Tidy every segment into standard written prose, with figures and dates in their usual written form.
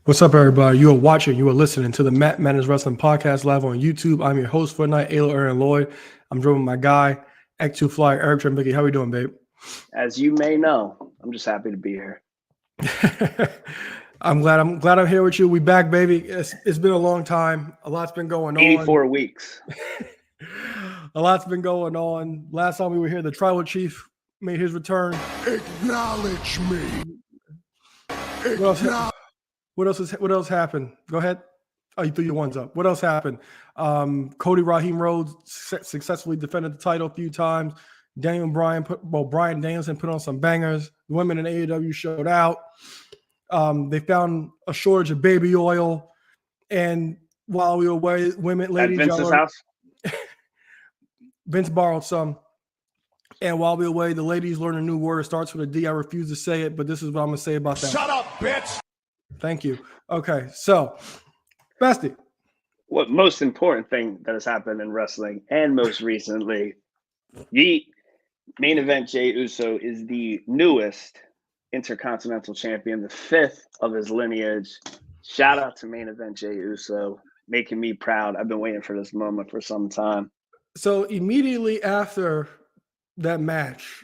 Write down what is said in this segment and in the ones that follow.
What's up, everybody? You are watching, you are listening to the Matt Madness Wrestling Podcast live on YouTube. I'm your host for tonight, Ayla Aaron Lloyd. I'm joined with my guy, X2 Flyer, Eric Trembicki. How we doing, babe? As you may know, I'm just happy to be here. I'm glad I'm here with you. We back, baby. It's been a long time. A lot's been going on. 84 weeks. A lot's been going on. Last time we were here, the Tribal Chief made his return. Acknowledge me. What else happened? Go ahead. Oh, you threw your ones up. What else happened? Cody Raheem Rhodes successfully defended the title a few times. Bryan Danielson put on some bangers. The women in AEW showed out. They found a shortage of baby oil. And while we were away, ladies, at Vince's house? Vince borrowed some. And while we were away, the ladies learned a new word. It starts with a D. I refuse to say it, but this is what I'm going to say about that. Shut up, bitch. Thank you. Okay, so, Bestie. What most important thing that has happened in wrestling, and most recently, the main event Jey Uso is the newest Intercontinental Champion, the fifth of his lineage. Shout out to main event Jey Uso, making me proud. I've been waiting for this moment for some time. So immediately after that match,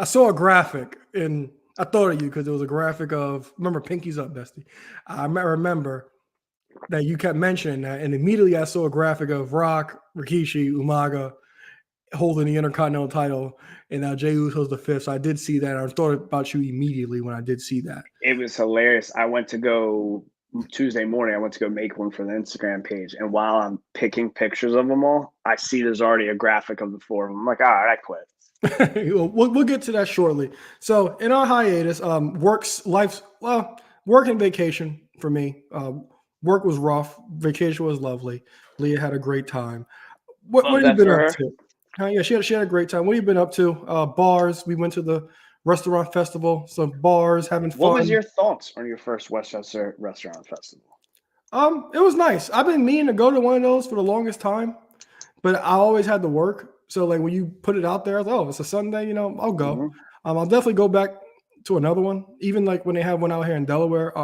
I saw a graphic and I thought of you because it was a graphic of, remember, Pinky's Up, Bestie. I remember that you kept mentioning that, and immediately I saw a graphic of Rock, Rikishi, Umaga holding the Intercontinental title, and now Jey Uso's the fifth. So I did see that. I thought about you immediately when I did see that. It was hilarious. Tuesday morning, I went to go make one for the Instagram page, and while I'm picking pictures of them all, I see there's already a graphic of the four of them. I'm like, all right, I quit. We'll get to that shortly. So in our hiatus, work and vacation for me. Work was rough. Vacation was lovely. Leah had a great time. What have you been up to? Yeah, she had a great time. What have you been up to? Bars. We went to the restaurant festival. Some bars, having fun. What was your thoughts on your first Westchester Restaurant Festival? It was nice. I've been meaning to go to one of those for the longest time, but I always had to work. So, like, when you put it out there, I was like, oh, it's a Sunday, I'll go. Mm-hmm. I'll definitely go back to another one. Even, like, when they have one out here in Delaware.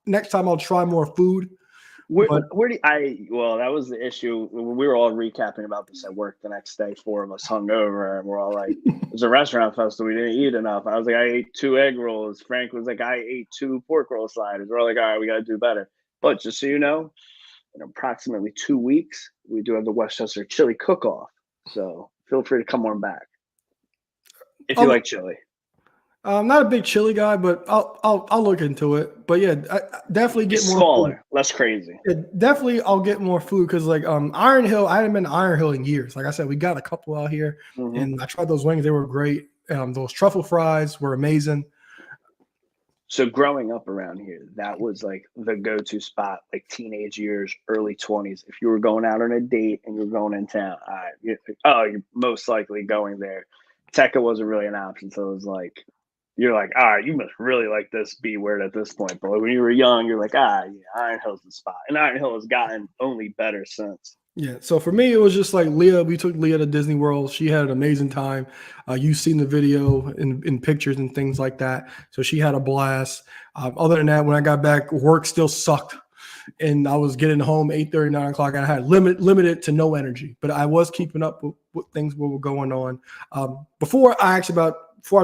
Next time I'll try more food. That was the issue. We were all recapping about this at work the next day. Four of us hung over, and we're all like, there's a restaurant festival. We didn't eat enough. I was like, I ate 2 egg rolls. Frank was like, I ate 2 pork roll sliders. We're all like, all right, we got to do better. But just so you know, in approximately 2 weeks, we do have the Westchester Chili Cook-Off. So feel free to come on back if you like chili. I'm not a big chili guy, but I'll look into it. But yeah, I definitely get more smaller, food. Less crazy. Yeah, definitely, I'll get more food because like Iron Hill, I haven't been to Iron Hill in years. Like I said, we got a couple out here, and I tried those wings; they were great. Those truffle fries were amazing. So growing up around here, that was like the go-to spot, like teenage years, early 20s. If you were going out on a date and you were going in town, you're most likely going there. Tekka wasn't really an option, so it was like, you're like, all right, you must really like this B word at this point. But when you were young, you're like, Iron Hill's the spot. And Iron Hill has gotten only better since. Yeah, so for me, it was just like Leah. We took Leah to Disney World. She had an amazing time. You've seen the video in pictures and things like that. So she had a blast. Other than that, when I got back, work still sucked. And I was getting home 8:30, 9 o'clock, and I had limited to no energy. But I was keeping up with things that were going on. Before I talked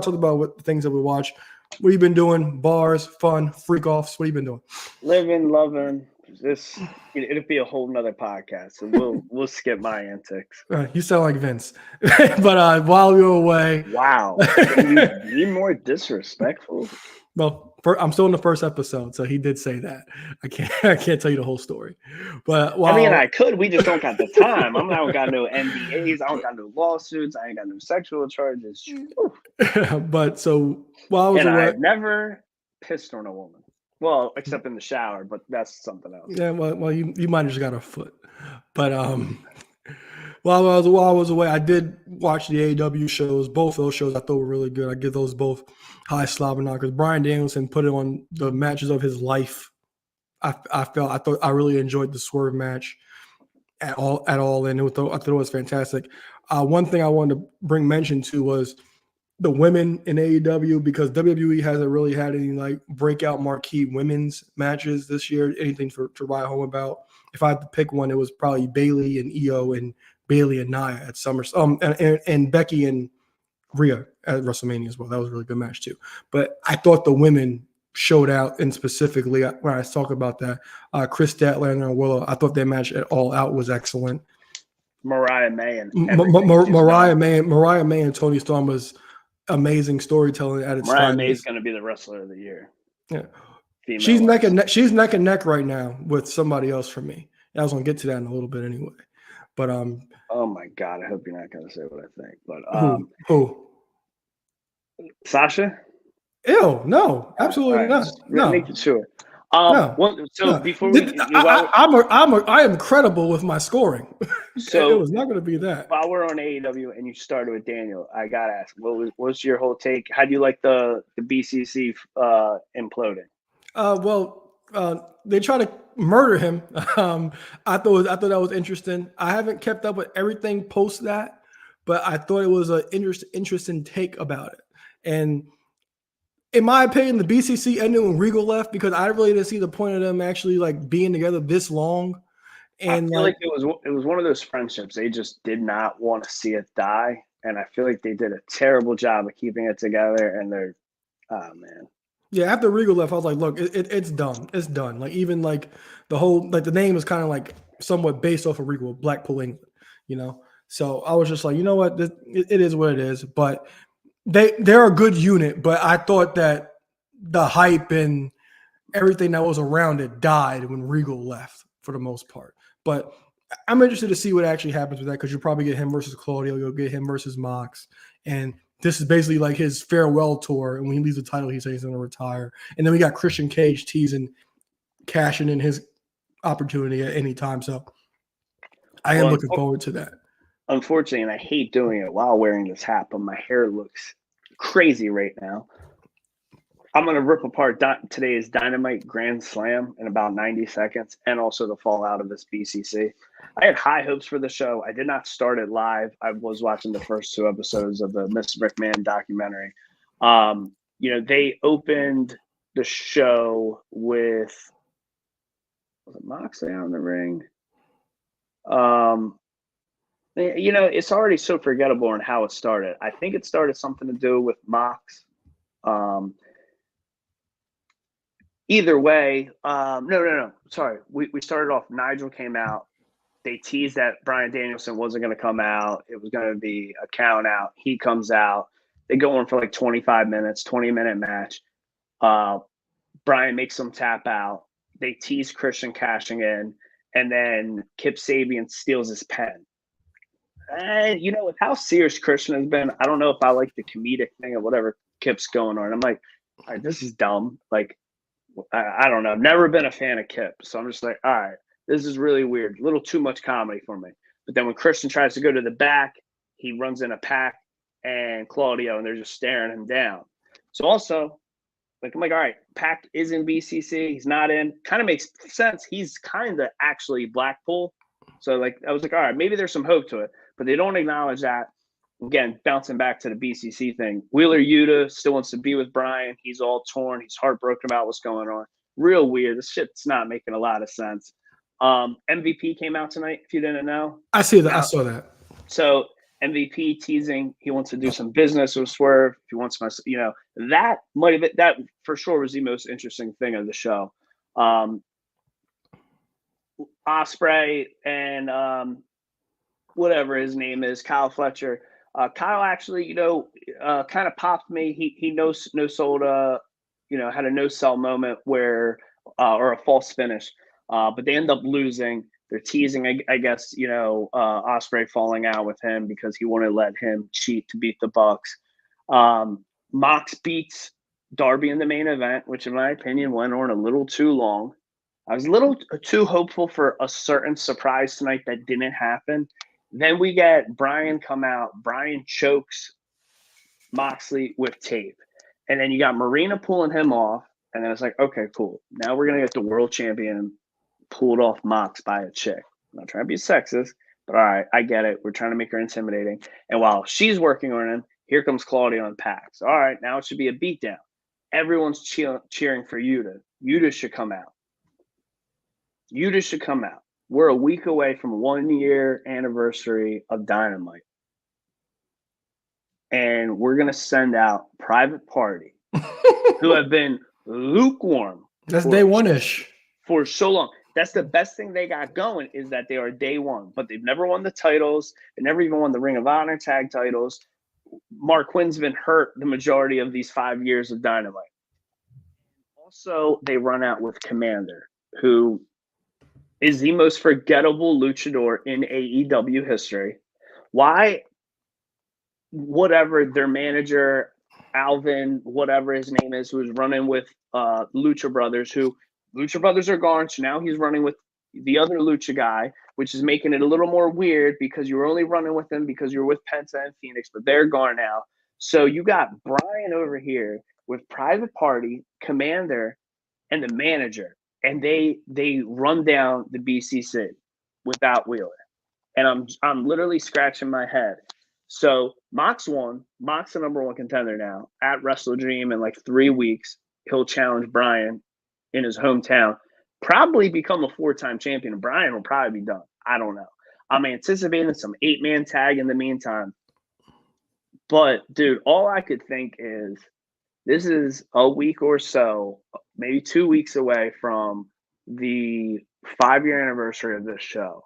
about what the things that we watch, what have you been doing? Bars, fun, freak offs. What have you been doing? Living, loving. It'll be a whole nother podcast, so we'll skip my antics. You sound like Vince. But while we were away, wow, can you be more disrespectful? Well, I'm still in the first episode, so he did say that. I can't tell you the whole story, but I could. We just don't got the time. I don't got no NDAs. I don't got no lawsuits. I ain't got no sexual charges. But so while I was away, I've never pissed on a woman. Well, except in the shower, but that's something else. Yeah, well, you might have just got a foot. But while I was away, I did watch the AEW shows. Both those shows I thought were really good. I give those both high slobber knockers. Bryan Danielson put it on the matches of his life. I thought I really enjoyed the Swerve match at all, and I thought it was fantastic. One thing I wanted to bring mention to was the women in AEW, because WWE hasn't really had any like breakout marquee women's matches this year. Anything to write home about. If I had to pick one, it was probably Bailey and Io and Bailey and Nia at SummerSlam, and Becky and Rhea at WrestleMania as well. That was a really good match too. But I thought the women showed out, and specifically when I talk about that, Chris Statlander and Willow, I thought their match at All Out was excellent. Mariah May and Mariah May and Toni Storm was amazing storytelling at its Mariah finest. May is going to be the wrestler of the year. Yeah, Female she's neck and neck. She's neck and neck right now with somebody else for me. I was gonna get to that in a little bit anyway. But oh my God, I hope you're not going to say what I think. But who? Sasha? Ew, no, absolutely not. No, making sure. Before I am credible with my scoring. So it was not going to be that. While we're on AEW and you started with Daniel, I gotta ask, what's your whole take? How do you like the BCC imploding? They try to murder him. I thought that was interesting. I haven't kept up with everything post that, but I thought it was an interesting take about it. And in my opinion, the BCC ended when Regal left, because I really didn't see the point of them actually like being together this long. And I feel like it was one of those friendships. They just did not want to see it die, and I feel like they did a terrible job of keeping it together. And they're, oh man. Yeah, after Regal left, I was like, look, it's done. It's done. Like, even like the whole, like the name is kind of like somewhat based off of Regal, Blackpool, England, you know? So I was just like, you know what? It is what it is. But they're a good unit, but I thought that the hype and everything that was around it died when Regal left for the most part. But I'm interested to see what actually happens with that, because you'll probably get him versus Claudio. You'll get him versus Mox. And this is basically like his farewell tour. And when he leaves the title, he says he's going to retire. And then we got Christian Cage teasing, cashing in his opportunity at any time. So I am looking forward to that. Unfortunately, and I hate doing it while wearing this hat, but my hair looks crazy right now. I'm going to rip apart today's Dynamite Grand Slam in about 90 seconds, and also the fallout of this BCC. I had high hopes for the show. I did not start it live. I was watching the first 2 episodes of the Mr. McMahon documentary. They opened the show with, was it Moxley on the ring? It's already so forgettable in how it started. I think it started something to do with Mox. Either way, no. Sorry. We started off, Nigel came out. They teased that Bryan Danielson wasn't going to come out. It was going to be a count out. He comes out. They go on for like 25 minutes, 20-minute match. Bryan makes them tap out. They tease Christian cashing in. And then Kip Sabian steals his pen. And, with how serious Christian has been, I don't know if I like the comedic thing or whatever Kip's going on. I'm like, all right, this is dumb. Like, I don't know. I've never been a fan of Kip. So I'm just like, all right, this is really weird. A little too much comedy for me. But then when Christian tries to go to the back, he runs in a Pac and Claudio, and they're just staring him down. So also, I'm like, all right, Pac is in BCC. He's not in. Kind of makes sense. He's kind of actually Blackpool. So, I was like, all right, maybe there's some hope to it. But they don't acknowledge that. Again, bouncing back to the BCC thing, Wheeler Yuta still wants to be with Bryan. He's all torn. He's heartbroken about what's going on. Real weird. This shit's not making a lot of sense. MVP came out tonight, if you didn't know. I see that. I saw that. So MVP teasing he wants to do some business with Swerve. If he wants that might have been, that for sure was the most interesting thing of the show. Ospreay and whatever his name is, Kyle Fletcher. Kyle actually, kind of popped me. He no-sold, had a no-sell moment where, or a false finish, but they end up losing. They're teasing, I guess, Ospreay falling out with him because he wanted to let him cheat to beat the Bucks. Mox beats Darby in the main event, which in my opinion went on a little too long. I was a little too hopeful for a certain surprise tonight that didn't happen. Then we get Bryan come out. Bryan chokes Moxley with tape. And then you got Marina pulling him off. And then it's like, okay, cool. Now we're going to get the world champion pulled off Mox by a chick. I'm not trying to be sexist, but all right, I get it. We're trying to make her intimidating. And while she's working on him, Here comes Claudio and Pax. All right, now it should be a beatdown. Everyone's cheering for Yuta. Yuta should come out. Yuta should come out. We're a week away from 1 year anniversary of Dynamite. And we're going to send out Private Party, who have been lukewarm. That's day one-ish. For so long. That's the best thing they got going is that they are day one. But they've never won the titles. They never even won the Ring of Honor tag titles. Mark Quinn's been hurt the majority of these 5 years of Dynamite. Also, they run out with Commander, who is the most forgettable luchador in AEW history. Why? Whatever their manager, Alvin, whatever his name is, who's running with Lucha Brothers, who Lucha Brothers are gone, so now he's running with the other Lucha guy, which is making it a little more weird because you were only running with them because you were with Penta and Phoenix, but they're gone now. So you got Brian over here with Private Party, Commander, and the manager, and they run down the BCC without Wheeler. And I'm literally scratching my head. So Mox won. Mox the number one contender now at Wrestle Dream in like 3 weeks. He'll challenge Brian in his hometown, probably become a 4-time champion. And Brian will probably be done. I don't know. I'm anticipating some 8-man tag in the meantime. But dude, all I could think is this is a week or so, maybe 2 weeks away from the 5-year anniversary of this show.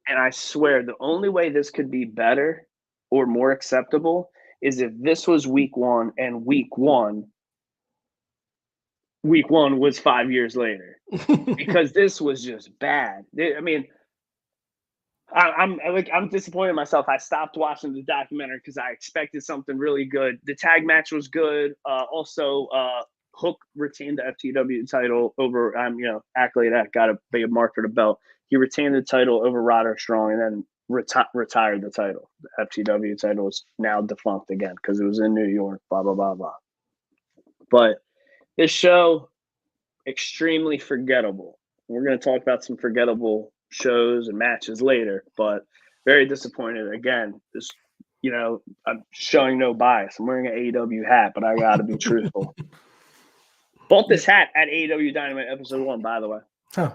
And I swear the only way this could be better or more acceptable is if this was week one and week one was 5 years later, because this was just bad. I mean, I'm disappointed in myself. I stopped watching the documentary because I expected something really good. The tag match was good. Also, Hook retained the FTW title over. Accolade that got a big mark for the belt. He retained the title over Roderick Strong and then retired the title. The FTW title is now defunct again because it was in New York. Blah blah blah blah. But this show, extremely forgettable. We're going to talk about some forgettable shows and matches later, but very disappointed. Again, this, I'm showing no bias. I'm wearing an AEW hat, but I got to be truthful. Bought this hat at AEW Dynamite episode 1, by the way. Huh.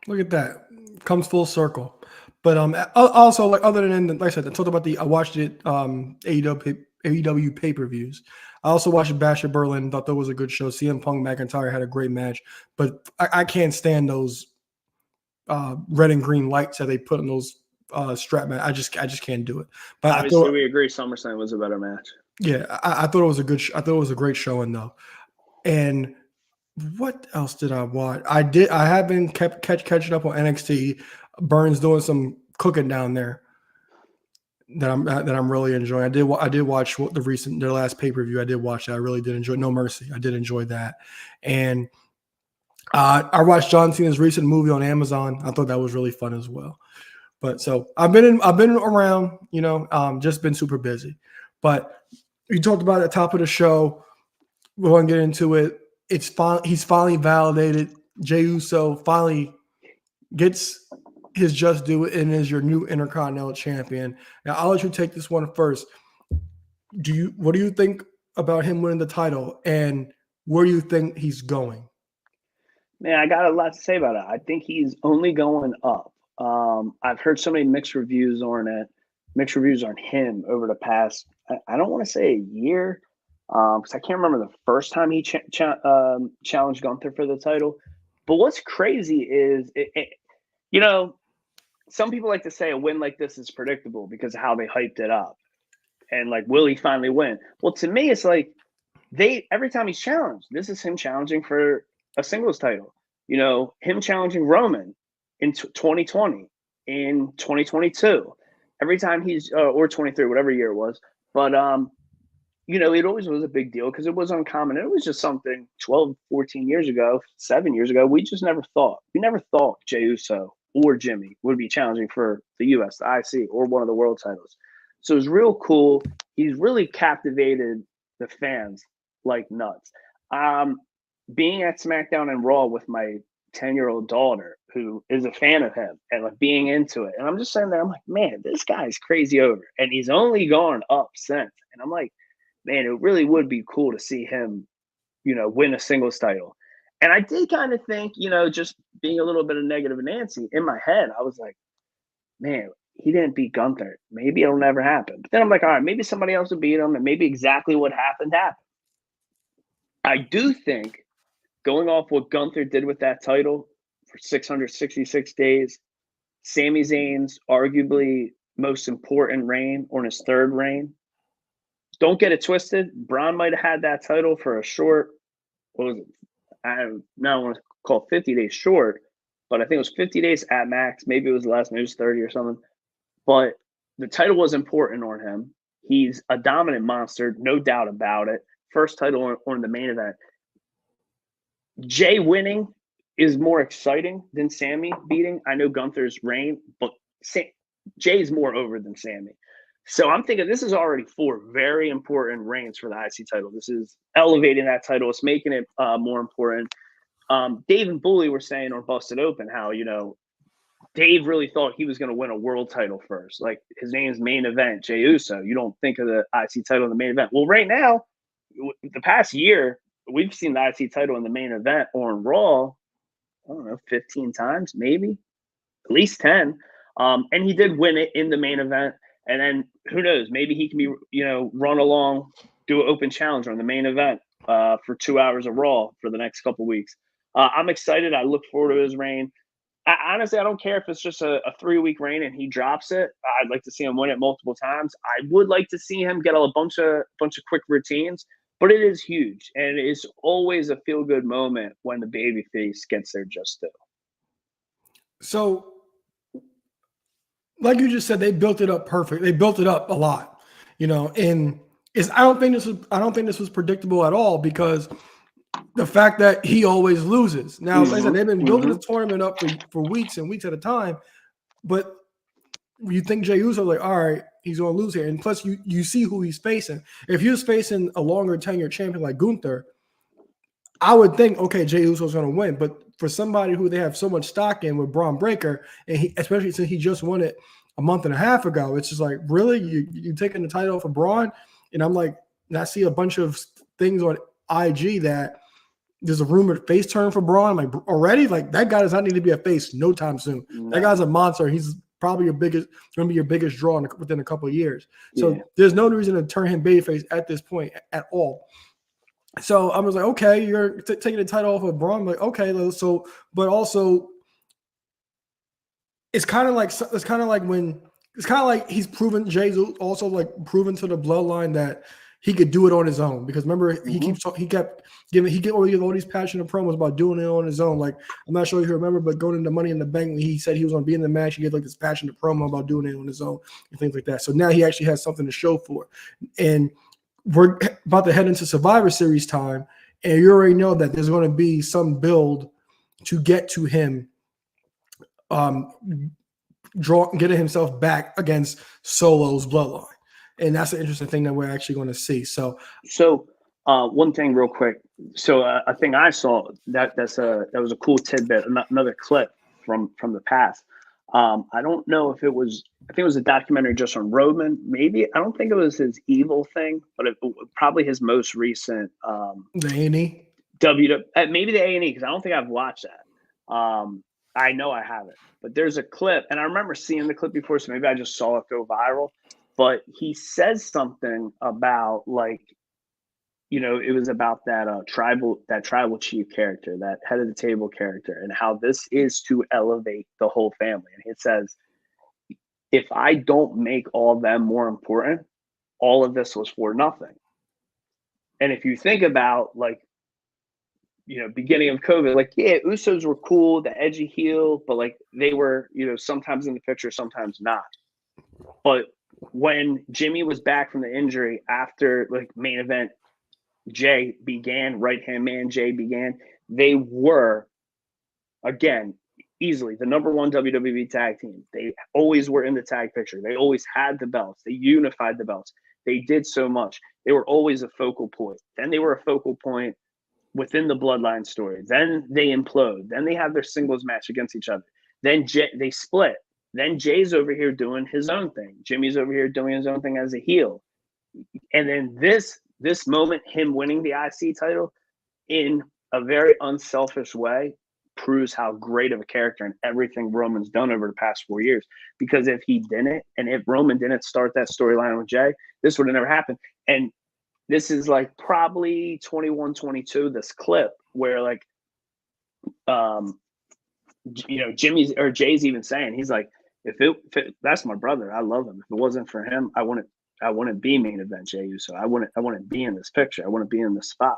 Look at that. Comes full circle. But also, like, other than, like I said, I watched it, AEW pay-per-views. I also watched Bash at Berlin. Thought that was a good show. CM Punk McIntyre had a great match, but I can't stand those red and green lights that they put in those strap match. I just can't do it. But obviously, we agree SummerSlam was a better match. Yeah, I thought it was a good. I thought it was a great showing though. And what else did I watch? I have been catching up on NXT. Burns doing some cooking down there that I'm really enjoying. I did watch their last pay-per-view. I did watch that. I really did enjoy No Mercy. I did enjoy that. And I watched John Cena's recent movie on Amazon. I thought that was really fun as well. But so I've been around, just been super busy. But you talked about at the top of the show. We want to get into it. He's finally validated. Jey Uso finally gets his just due and is your new Intercontinental Champion. Now I'll let you take this one first. What do you think about him winning the title, and where do you think he's going? Man, I got a lot to say about it. I think he's only going up. I've heard so many mixed reviews on him over the past, I don't want to say a year, because I can't remember the first time he challenged Gunther for the title. But what's crazy is, some people like to say a win like this is predictable because of how they hyped it up. And like, will he finally win? Well, to me, it's like every time he's challenged, this is him challenging for a singles title. Him challenging Roman in 2020, in 2022, every time he's or 23, whatever year it was. But it always was a big deal because it was uncommon. It was just something 12, 14 years ago, 7 years ago. We just never thought. We never thought Jey Uso or Jimmy would be challenging for the US, the IC, or one of the world titles. So it's real cool. He's really captivated the fans like nuts. Being at SmackDown and Raw with my 10-year-old daughter, who is a fan of him and like being into it. And I'm just sitting there, I'm like, man, this guy's crazy over. And he's only gone up since. And I'm like, man, it really would be cool to see him, win a singles title. And I did kind of think, just being a little bit of negative Nancy in my head, I was like, man, he didn't beat Gunther. Maybe it'll never happen. But then I'm like, all right, maybe somebody else will beat him, and maybe exactly what happened happened. I do think, going off what Gunther did with that title for 666 days, Sami Zayn's arguably most important reign, or in his third reign. Don't get it twisted. Braun might have had that title for a short, what was it? I don't want to call it 50 days short, but I think it was 50 days at max. Maybe it was less, maybe it was 30 or something. But the title was important on him. He's a dominant monster, no doubt about it. First title on the main event. Jey winning is more exciting than Sami beating. I know Gunther's reign, but Jey's more over than Sami. So I'm thinking this is already 4 very important reigns for the IC title. This is elevating that title. It's making it more important. Dave and Bully were saying on Busted Open how, Dave really thought he was going to win a world title first. Like, his name's main event, Jey Uso. You don't think of the IC title in the main event. Well, right now, the past year, we've seen the IC title in the main event on Raw, I don't know, 15 times, maybe, at least 10. And he did win it in the main event. And then who knows, maybe he can be, run along, do an open challenge on the main event for 2 hours of Raw for the next couple weeks. I'm excited. I look forward to his reign. Honestly, I don't care if it's just a 3-week reign and he drops it. I'd like to see him win it multiple times. I would like to see him get a bunch of quick routines, but it is huge. And it is always a feel-good moment when the babyface gets their just due. So, like you just said, they built it up perfect. They built it up a lot, and I don't think this was predictable at all, because the fact that he always loses. Now, like I said, they've been building this tournament up for weeks and weeks at a time, but you think Jey Uso, like, all right, he's going to lose here. And plus, you see who he's facing. If he was facing a longer tenure champion like Gunther, I would think, okay, Jey Uso's going to win. But for somebody who they have so much stock in with Braun Breaker, and especially since he just won it a month and a half ago, it's just like, really? You taking the title for Braun? And I'm like, and I see a bunch of things on IG that there's a rumored face turn for Braun. I'm like, already? Like, that guy does not need to be a face no time soon. No. That guy's a monster. He's probably going to be your biggest draw within a couple of years. So there's no reason to turn him babyface at this point at all. So I was like, okay, you're taking the title off of Braun. I'm like, okay, so, but also, it's kind of like he's proven, Jey's also like proven to the bloodline that he could do it on his own, because remember he kept giving all these passionate promos about doing it on his own. Like, I'm not sure if you remember, but going into Money in the Bank, when he said he was going to be in the match, he gave like this passionate promo about doing it on his own and things like that. So now he actually has something to show for it. And we're about to head into Survivor Series time, and you already know that there's going to be some build to get to him getting himself back against Solo's bloodline. And that's an interesting thing that we're actually going to see. So one thing real quick. So a thing I saw that was a cool tidbit, another clip from the past. I don't know if it was, I think it was a documentary just on Roman. Maybe, I don't think it was his evil thing, but probably his most recent the A&E. Maybe the A&E, because I don't think I've watched that. I know I haven't, but there's a clip, and I remember seeing the clip before, so maybe I just saw it go viral. But he says something about, like, it was about that tribal chief character, that head of the table character, and how this is to elevate the whole family. And it says, if I don't make all of them more important, all of this was for nothing. And if you think about, like, beginning of COVID, like, yeah, Usos were cool, the edgy heel, but like they were, sometimes in the picture, sometimes not. But when Jimmy was back from the injury after, like, main event, Jey began, right-hand man Jey began, they were, again, easily the number 1 WWE tag team. They always were in the tag picture. They always had the belts. They unified the belts. They did so much. They were always a focal point. Then they were a focal point within the bloodline story. Then they implode. Then they have their singles match against each other. Then they split. Then Jay's over here doing his own thing. Jimmy's over here doing his own thing as a heel. And then this moment, him winning the IC title in a very unselfish way, proves how great of a character and everything Roman's done over the past 4 years. Because if he didn't, and if Roman didn't start that storyline with Jay, this would have never happened. And this is like probably 21, 22, this clip where like, Jimmy's or Jay's even saying, he's like, if it that's my brother, I love him. If it wasn't for him, I wouldn't be main event Jey Uso. I wouldn't be in this picture. I wouldn't be in this spot.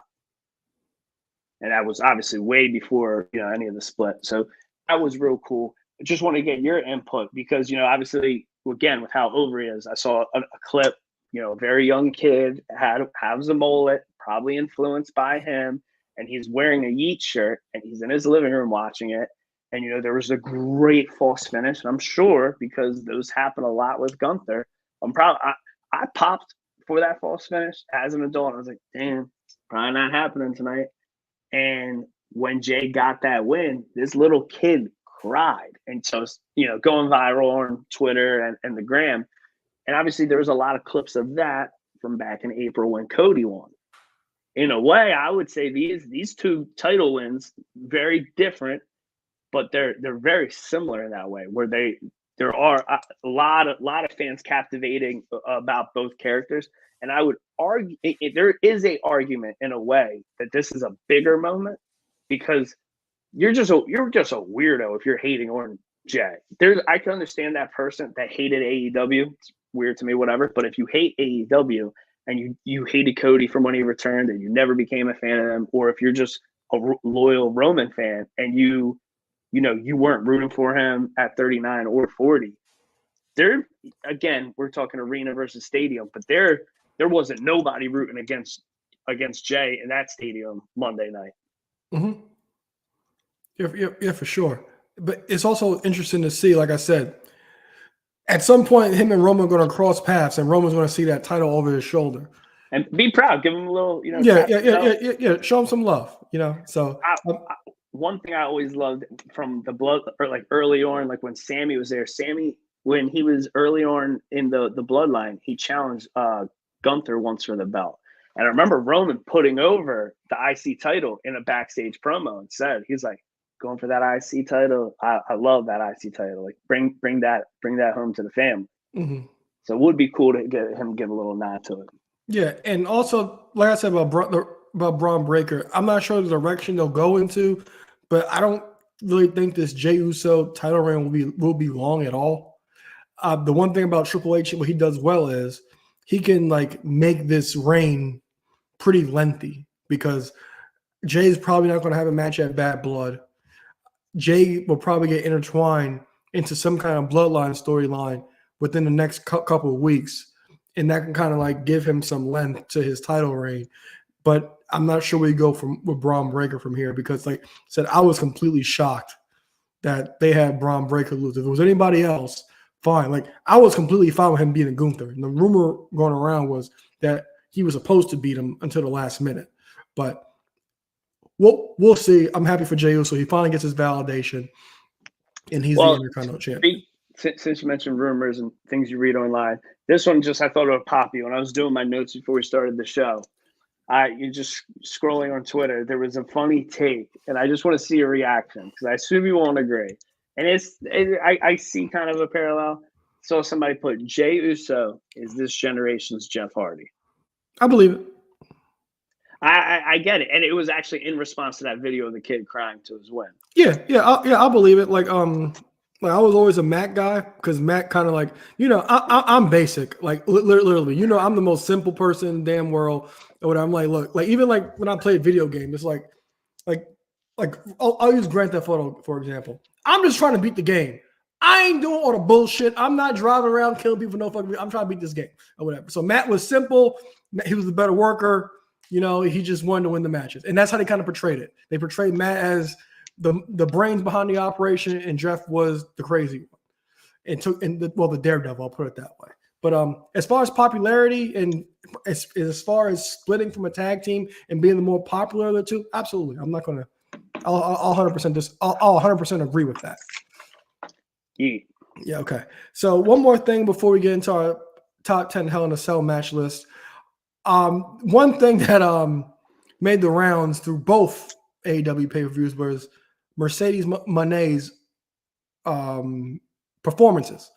And that was obviously way before, any of the split. So that was real cool. I just want to get your input because, obviously, again, with how over he is, I saw a clip, a very young kid has a mullet, probably influenced by him. And he's wearing a Yeet shirt and he's in his living room watching it. And, there was a great false finish. And I'm sure because those happen a lot with Gunther, I popped for that false finish as an adult. I was like, damn, probably not happening tonight. And when Jay got that win, this little kid cried. And so, going viral on Twitter and the gram. And obviously there was a lot of clips of that from back in April when Cody won. In a way, I would say these two title wins, very different, but they're very similar in that way, where there are a lot of fans captivating about both characters. And I would argue there is a argument in a way that this is a bigger moment because you're just a weirdo if you're hating on Jay. I can understand that person that hated AEW. It's weird to me, whatever. But if you hate AEW and you hated Cody from when he returned and you never became a fan of him, or if you're just a loyal Roman fan and you weren't rooting for him at 39 or 40, we're talking arena versus stadium, but there wasn't nobody rooting against Jay in that stadium Monday night. Mm-hmm. Yeah, for sure. But it's also interesting to see, like I said, at some point, him and Roman are going to cross paths, and Roman's going to see that title over his shoulder. And be proud, give him a little, Yeah. Show him some love, So one thing I always loved from the blood, or like early on, like when Sammy was there. Sammy, when he was early on in the bloodline, he challenged Gunther once for the belt. And I remember Roman putting over the IC title in a backstage promo and said, he's like, going for that IC title. I love that IC title. Like bring that home to the family. Mm-hmm. So it would be cool to get him give a little nod to it. Yeah, and also like I said about Braun Breaker, I'm not sure the direction they'll go into, but I don't really think this Jey Uso title reign will be long at all. The one thing about Triple H, what he does well is he can like make this reign pretty lengthy because Jay's probably not going to have a match at Bad Blood. Jay will probably get intertwined into some kind of bloodline storyline within the next couple of weeks, and that can kind of like give him some length to his title reign. But I'm not sure where you go with Braun Breaker from here because, like I said, I was completely shocked that they had Braun Breaker lose. If it was anybody else, fine. Like I was completely fine with him beating Gunther. And the rumor going around was that he was supposed to beat him until the last minute, but we'll see. I'm happy for Jey Uso. He finally gets his validation, and he's the Intercontinental champion. Since you mentioned rumors and things you read online, this one I thought it would pop you. When I was doing my notes before we started the show, you're just scrolling on Twitter. There was a funny take, and I just want to see your reaction because I assume you won't agree. And I see kind of a parallel. So somebody put Jey Uso is this generation's Jeff Hardy. I believe it. I get it, and it was actually in response to that video of the kid crying to his win. I believe it. Like I was always a Matt guy because Matt kind of like I'm basic. Like literally, I'm the most simple person in the damn world. Or I'm like, look, like even like when I played video games, it's like I'll use Grand Theft Auto for example. I'm just trying to beat the game. I ain't doing all the bullshit. I'm not driving around killing people for no fucking reason. I'm trying to beat this game or whatever. So Matt was simple. He was the better worker. He just wanted to win the matches. And that's how they kind of portrayed it. They portrayed Matt as the brains behind the operation, and Jeff was the crazy one. The daredevil, I'll put it that way. But as far as popularity and as far as splitting from a tag team and being the more popular of the two, absolutely. I'm not going to. I'll 100% I'll 100% agree with that. Yeah. Okay. So one more thing before we get into our top 10 Hell in a Cell match list. One thing that made the rounds through both AEW pay-per-views was Mercedes Mone's performances.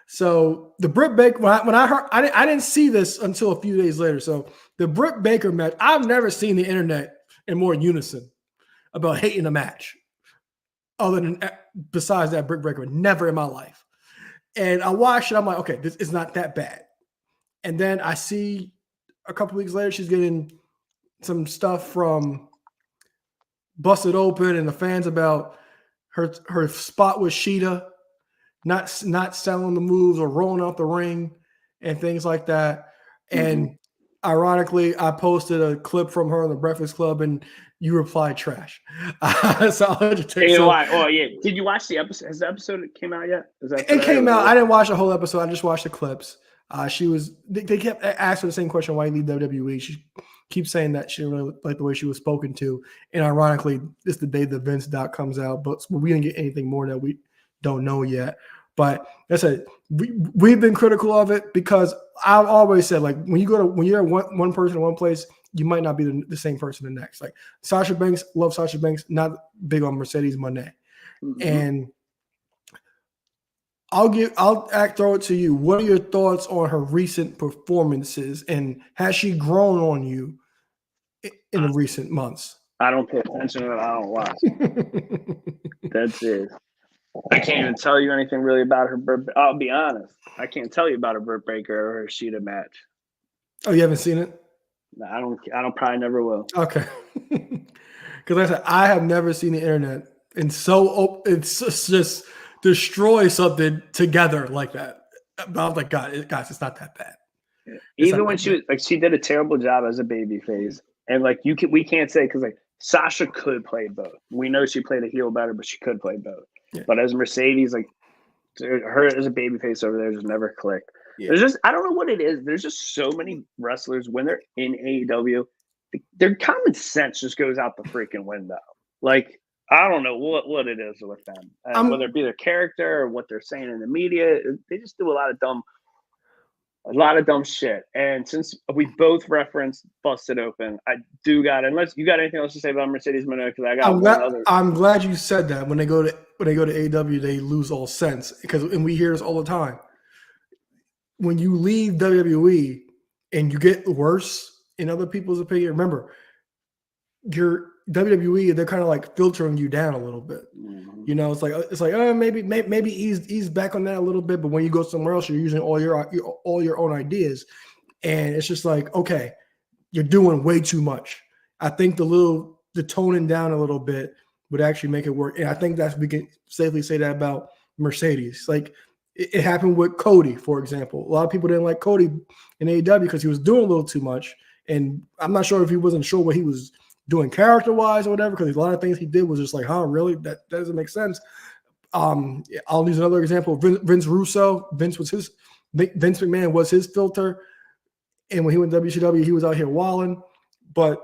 So the Britt Baker, when I heard, I didn't see this until a few days later. So the Britt Baker match, I've never seen the internet in more unison about hating a match. Other than besides that Britt Baker, never in my life. And I watched it. I'm like, okay, this is not that bad. And then I see a couple weeks later, she's getting some stuff from Busted Open and the fans about her spot with Sheeta. Not selling the moves or rolling out the ring and things like that. And ironically, I posted a clip from her on the Breakfast Club, and you replied trash. So I'll just take why? Oh yeah. Did you watch the episode? Has the episode came out yet? It came out. I didn't watch the whole episode. I just watched the clips. They kept asking the same question, why you leave WWE? She keeps saying that she didn't really like the way she was spoken to. And ironically, it's the day the Vince doc comes out, but we didn't get anything more that we don't know yet. But I said we've been critical of it because I've always said, like, when you're one person in one place, you might not be the same person the next. Like Sasha Banks, love Sasha Banks, not big on Mercedes Mone. And I'll throw it to you. What are your thoughts on her recent performances, and has she grown on you in the recent months? I don't pay attention to it. I don't watch. That's it. I can't even tell you anything really about her. I'll be honest. I can't tell you about her Britt Baker or her Sheeta match. Oh, you haven't seen it? No, I don't. Probably never will. Okay. Because like I said, I have never seen the internet and it's just destroy something together like that. But I was like, guys, it's not that bad. Even when she did a terrible job as a babyface, and like we can't say because like Sasha could play both. We know she played a heel better, but she could play both. Yeah. But as Mercedes, like her as a babyface over there, just never clicked. Yeah. There's just I don't know what it is. There's just so many wrestlers when they're in AEW, their common sense just goes out the freaking window. Like I don't know what it is with them, whether it be their character or what they're saying in the media. They just do a lot of dumb shit. And since we both referenced Busted Open, I do unless you got anything else to say about Mercedes Mone, because I got I'm glad you said that. When they go to AEW, they lose all sense and we hear this all the time. When you leave WWE and you get worse in other people's opinion, remember your WWE, they're kind of like filtering you down a little bit. You know, it's like oh, maybe ease back on that a little bit, but when you go somewhere else, you're using all your own ideas, and it's just like, okay, you're doing way too much. I think the toning down a little bit would actually make it work, and I think we can safely say that about Mercedes. Like it happened with Cody, for example. A lot of people didn't like Cody in AEW because he was doing a little too much, and I'm not sure if he wasn't sure what he was doing character-wise or whatever, because a lot of things he did was just like, huh, really? That doesn't make sense. I'll use another example. Vince Russo. Vince McMahon was his filter, and when he went to WCW, he was out here wilding. But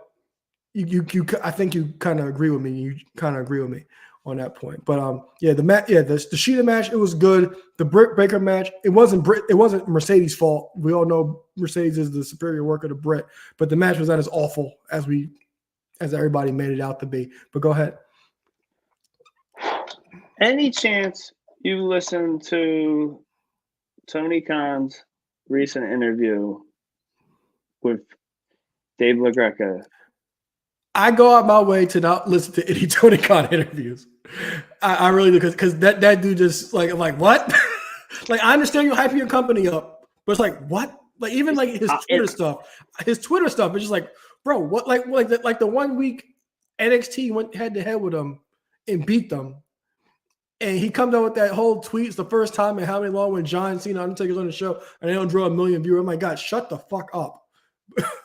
I think you kind of agree with me. You kind of agree with me on that point. But the Sheeta match, it was good. The Britt Baker match, it wasn't Mercedes' fault. We all know Mercedes is the superior worker to Britt, but the match was not as awful as everybody made it out to be. But go ahead. Any chance you listened to Tony Khan's recent interview with Dave LaGreca? I go out my way to not listen to any Tony Khan interviews. I really do, because that dude just like what? Like I understand you hyping your company up, but it's like what? Like even like his Twitter stuff is just like, bro, what? Like the 1 week NXT went head to head with them and beat them, and he comes out with that whole tweet. It's the first time in how many long when John Cena Undertaker's on the show and they don't draw 1 million viewers. Oh my God, shut the fuck up.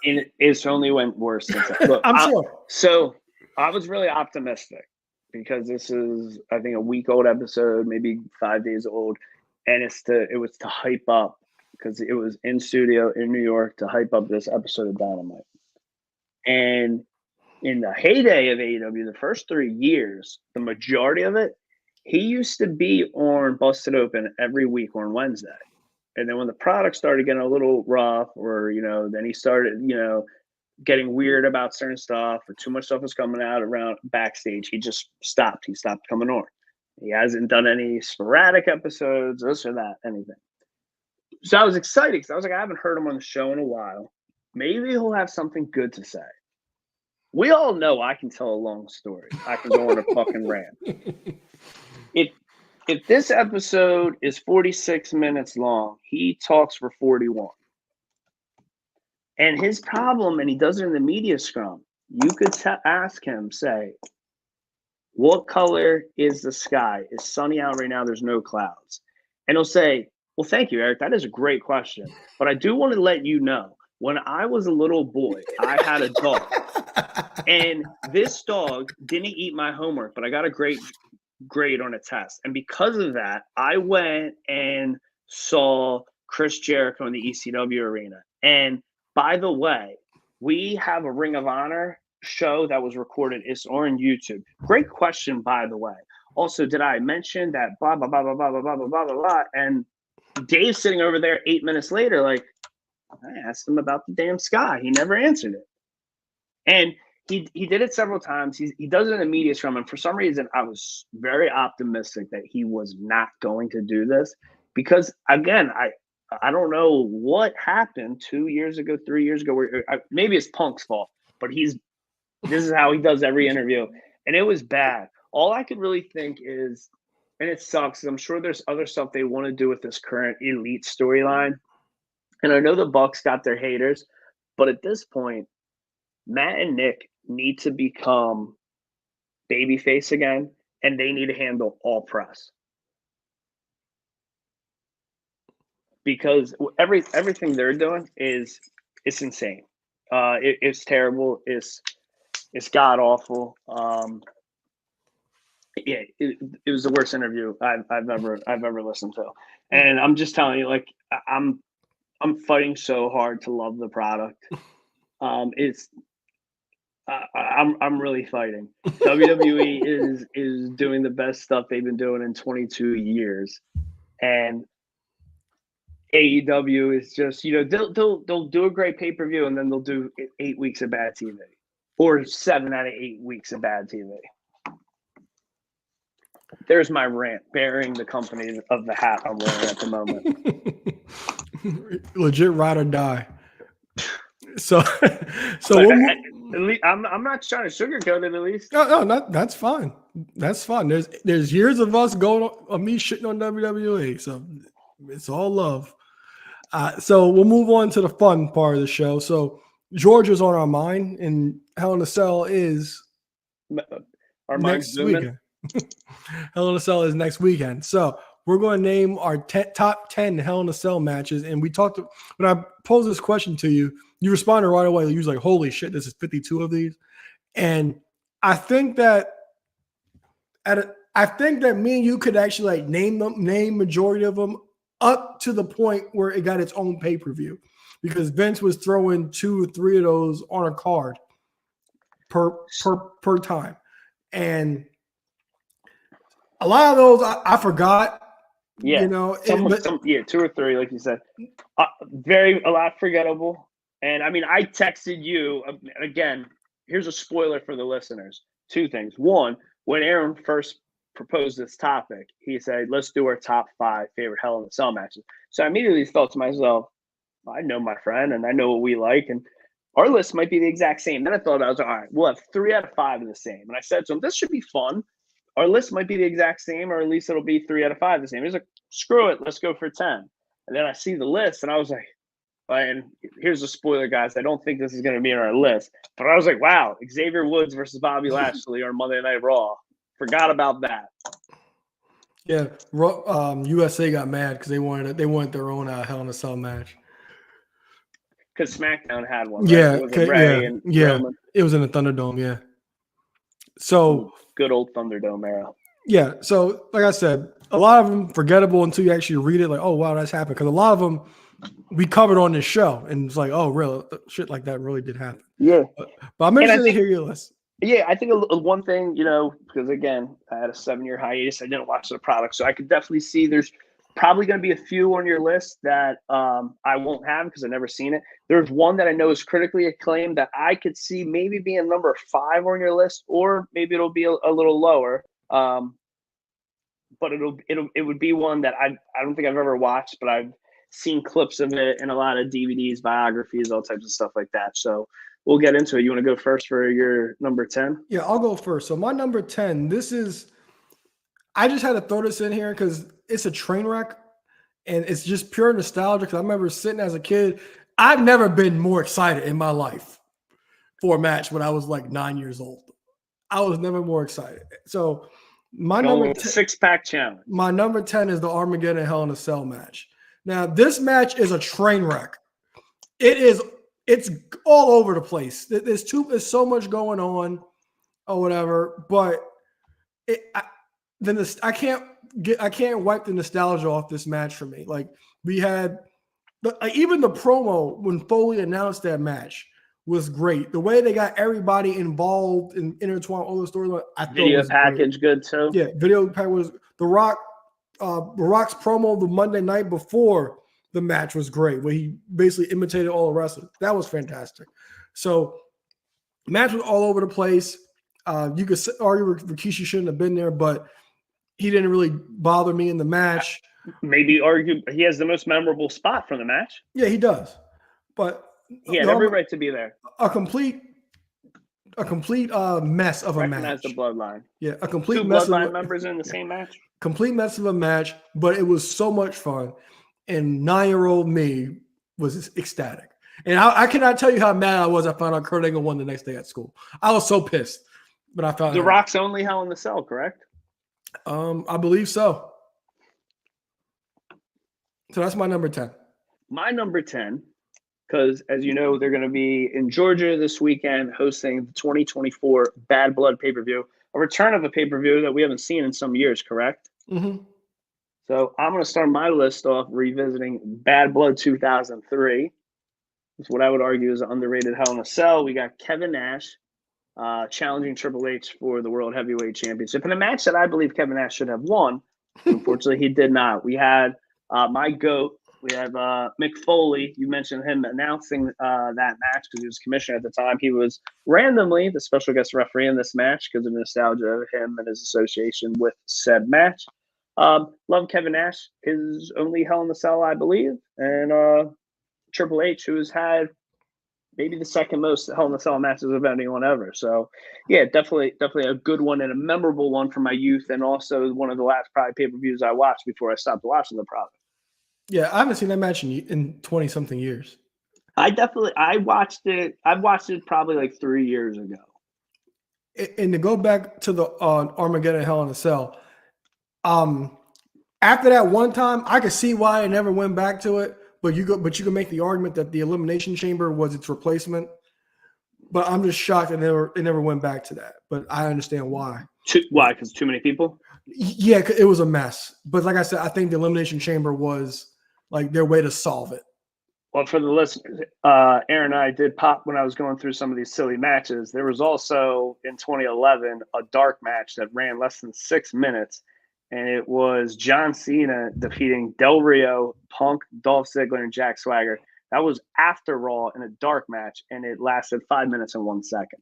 And it's only went worse since that. Look, I'm sure. So I was really optimistic because this is, I think, a week old episode, maybe 5 days old, and it was to hype up because it was in studio in New York to hype up this episode of Dynamite. And in the heyday of AEW, the first 3 years, the majority of it, he used to be on Busted Open every week on Wednesday. And then when the product started getting a little rough, or, then he started, getting weird about certain stuff, or too much stuff was coming out around backstage, he just stopped. He stopped coming on. He hasn't done any sporadic episodes, this or that, anything. So I was excited because I was like, I haven't heard him on the show in a while. Maybe he'll have something good to say. We all know I can tell a long story. I can go on a fucking rant. If this episode is 46 minutes long, he talks for 41. And his problem, and he does it in the media scrum, you could ask him, say, what color is the sky? It's sunny out right now. There's no clouds. And he'll say, well, thank you, Eric. That is a great question. But I do want to let you know, when I was a little boy, I had a dog. And this dog didn't eat my homework, but I got a great grade on a test. And because of that, I went and saw Chris Jericho in the ECW arena. And by the way, we have a Ring of Honor show that was recorded. It's on YouTube. Great question, by the way. Also, did I mention that blah, blah, blah, blah, blah, blah, blah, blah, blah, blah, and Dave's sitting over there 8 minutes later, like, I asked him about the damn sky. He never answered it. And he did it several times. He does it in the media scrum. And for some reason, I was very optimistic that he was not going to do this. Because, again, I don't know what happened 2 years ago, 3 years ago. Maybe it's Punk's fault. But this is how he does every interview. And it was bad. All I could really think is, and it sucks, I'm sure there's other stuff they want to do with this current Elite storyline. And I know the Bucks got their haters, but at this point, Matt and Nick need to become babyface again, and they need to handle all press. Because everything they're doing it's insane. It's terrible. It's god awful. It was the worst interview I've ever listened to, and I'm just telling you, like, I'm fighting so hard to love the product. I'm really fighting. WWE is doing the best stuff they've been doing in 22 years, and AEW is just, they'll do a great pay-per-view, and then they'll do 8 weeks of bad TV, or 7 out of 8 weeks of bad TV. There's my rant, bearing the company of the hat I'm wearing at the moment. Legit ride or die. So at least, I'm not trying to sugarcoat it. At least no, that's fine. That's fine. There's years of us going on me shitting on WWE, so it's all love. So we'll move on to the fun part of the show. So Georgia's on our mind, and Hell in a Cell is our next weekend. Hell in a Cell is next weekend. So we're going to name our top 10 Hell in a Cell matches. And we talked when I posed this question to you, you responded right away. You was like, "Holy shit, this is 52 of these." And I think that me and you could actually like name majority of them up to the point where it got its own pay-per-view, because Vince was throwing 2 or 3 of those on a card per time. And a lot of those I forgot. Yeah, 2 or 3, like you said, a lot forgettable. And I mean, I texted you again. Here's a spoiler for the listeners. 2 things. One, when Aaron first proposed this topic, he said, "Let's do our top 5 favorite Hell in a Cell matches." So I immediately thought to myself, I know my friend, and I know what we like, and our list might be the exact same. Then I thought, I was like, all right, we'll have 3 out of 5 of the same. And I said to him, this should be fun. Our list might be the exact same, or at least it'll be 3 out of 5 the same. He's like, screw it, let's go for 10. And then I see the list, and I was like, and here's a spoiler, guys. I don't think this is going to be on our list. But I was like, wow, Xavier Woods versus Bobby Lashley on Monday Night Raw. Forgot about that. Yeah, USA got mad because they wanted their own Hell in a Cell match. Because SmackDown had one. Right? Yeah, Roman. It was in the Thunderdome. Yeah. So good old Thunderdome era. Yeah. So like I said, a lot of them forgettable until you actually read it. Like, oh wow, that's happened. Because a lot of them we covered on this show, and it's like, oh, real shit like that really did happen. Yeah. But I'm And I interested to think, hear your list. yeah, I think one thing, because again, I had a 7-year hiatus. I didn't watch the product, so I could definitely see there's probably going to be a few on your list that I won't have because I've never seen it. There's one that I know is critically acclaimed that I could see maybe being number 5 on your list, or maybe it'll be a little lower. But it would be one that I don't think I've ever watched, but I've seen clips of it in a lot of DVDs, biographies, all types of stuff like that. So we'll get into it. You want to go first for your number 10? Yeah, I'll go first. So my number 10, I just had to throw this in here because it's a train wreck and it's just pure nostalgia. Because I remember sitting as a kid, I've never been more excited in my life for a match when I was like 9 years old. I was never more excited. So my number 10, 6-pack challenge. My number 10 is the Armageddon Hell in a Cell match. Now, this match is a train wreck. It's all over the place. There's so much going on or whatever, but I can't wipe the nostalgia off this match for me. Like we had even the promo when Foley announced that match was great. The way they got everybody involved and intertwined all the storyline. Video package good too. Yeah, video package was The Rock's promo the Monday night before the match was great, where he basically imitated all the wrestlers. That was fantastic. So match was all over the place. You could argue Rikishi shouldn't have been there, but he didn't really bother me in the match. Maybe argue he has the most memorable spot from the match. Yeah, he does. But he had every right to be there. A complete mess of a match. Recognize the bloodline. Yeah, a complete 2 mess bloodline members in the same match. Complete mess of a match, but it was so much fun. And 9-year-old me was ecstatic. And I cannot tell you how mad I was. I found out Kurt Angle won the next day at school. I was so pissed. But I found The Rock's only Hell in the Cell, correct? I believe so. So that's my number 10. My number 10, because as you know, they're going to be in Georgia this weekend hosting the 2024 Bad Blood pay-per-view, a return of a pay-per-view that we haven't seen in some years, correct? Mm-hmm. So I'm going to start my list off revisiting Bad Blood 2003. It's what I would argue is an underrated Hell in a Cell. We got Kevin Nash challenging Triple H for the World Heavyweight Championship in a match that I believe Kevin Nash should have won. Unfortunately, he did not. We had my GOAT. We have Mick Foley. You mentioned him announcing that match because he was commissioner at the time. He was randomly the special guest referee in this match because of nostalgia of him and his association with said match. Love Kevin Nash. His only Hell in the Cell, I believe. And Triple H, who's had maybe the second most Hell in the Cell matches of anyone ever. So, yeah, definitely a good one and a memorable one from my youth, and also one of the last probably pay-per-views I watched before I stopped watching the product. Yeah, I haven't seen that match in 20-something years. I watched it. I've watched it probably like 3 years ago. And to go back to the Armageddon Hell in a Cell, after that one time, I could see why I never went back to it. But you can make the argument that the Elimination Chamber was its replacement. But I'm just shocked that it never went back to that. But I understand why. Why? Because too many people? Yeah, it was a mess. But like I said, I think the Elimination Chamber was like their way to solve it. Well, for the listeners, Aaron and I did pop when I was going through some of these silly matches. There was also in 2011 a dark match that ran less than 6 minutes. And it was John Cena defeating Del Rio, Punk, Dolph Ziggler, and Jack Swagger. That was after Raw in a dark match, and it lasted 5 minutes and 1 second.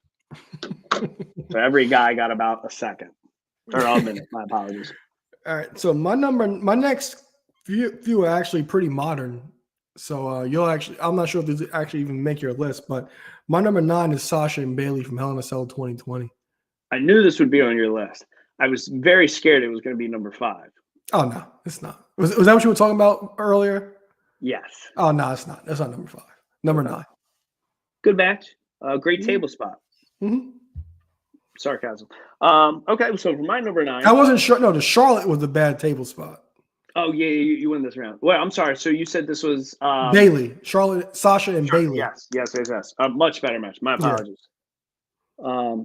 So every guy got about a second. Or a minute, my apologies. All right, so my next few are actually pretty modern. So I'm not sure if these actually even make your list, but my number 9 is Sasha and Bailey from Hell in a Cell 2020. I knew this would be on your list. I was very scared it was going to be number 5. Oh, no, it's not. Was that what you were talking about earlier? Yes. Oh, no, it's not. That's not number 5. Number 9. Good match. Great table spot. Mm-hmm. Sarcasm. Okay, so for my number 9. I wasn't sure. No, the Charlotte was the bad table spot. Oh, yeah, you win this round. Well, I'm sorry. So you said this was Bailey. Charlotte, Sasha, and Bailey. Yes. Much better match. My apologies. Yeah.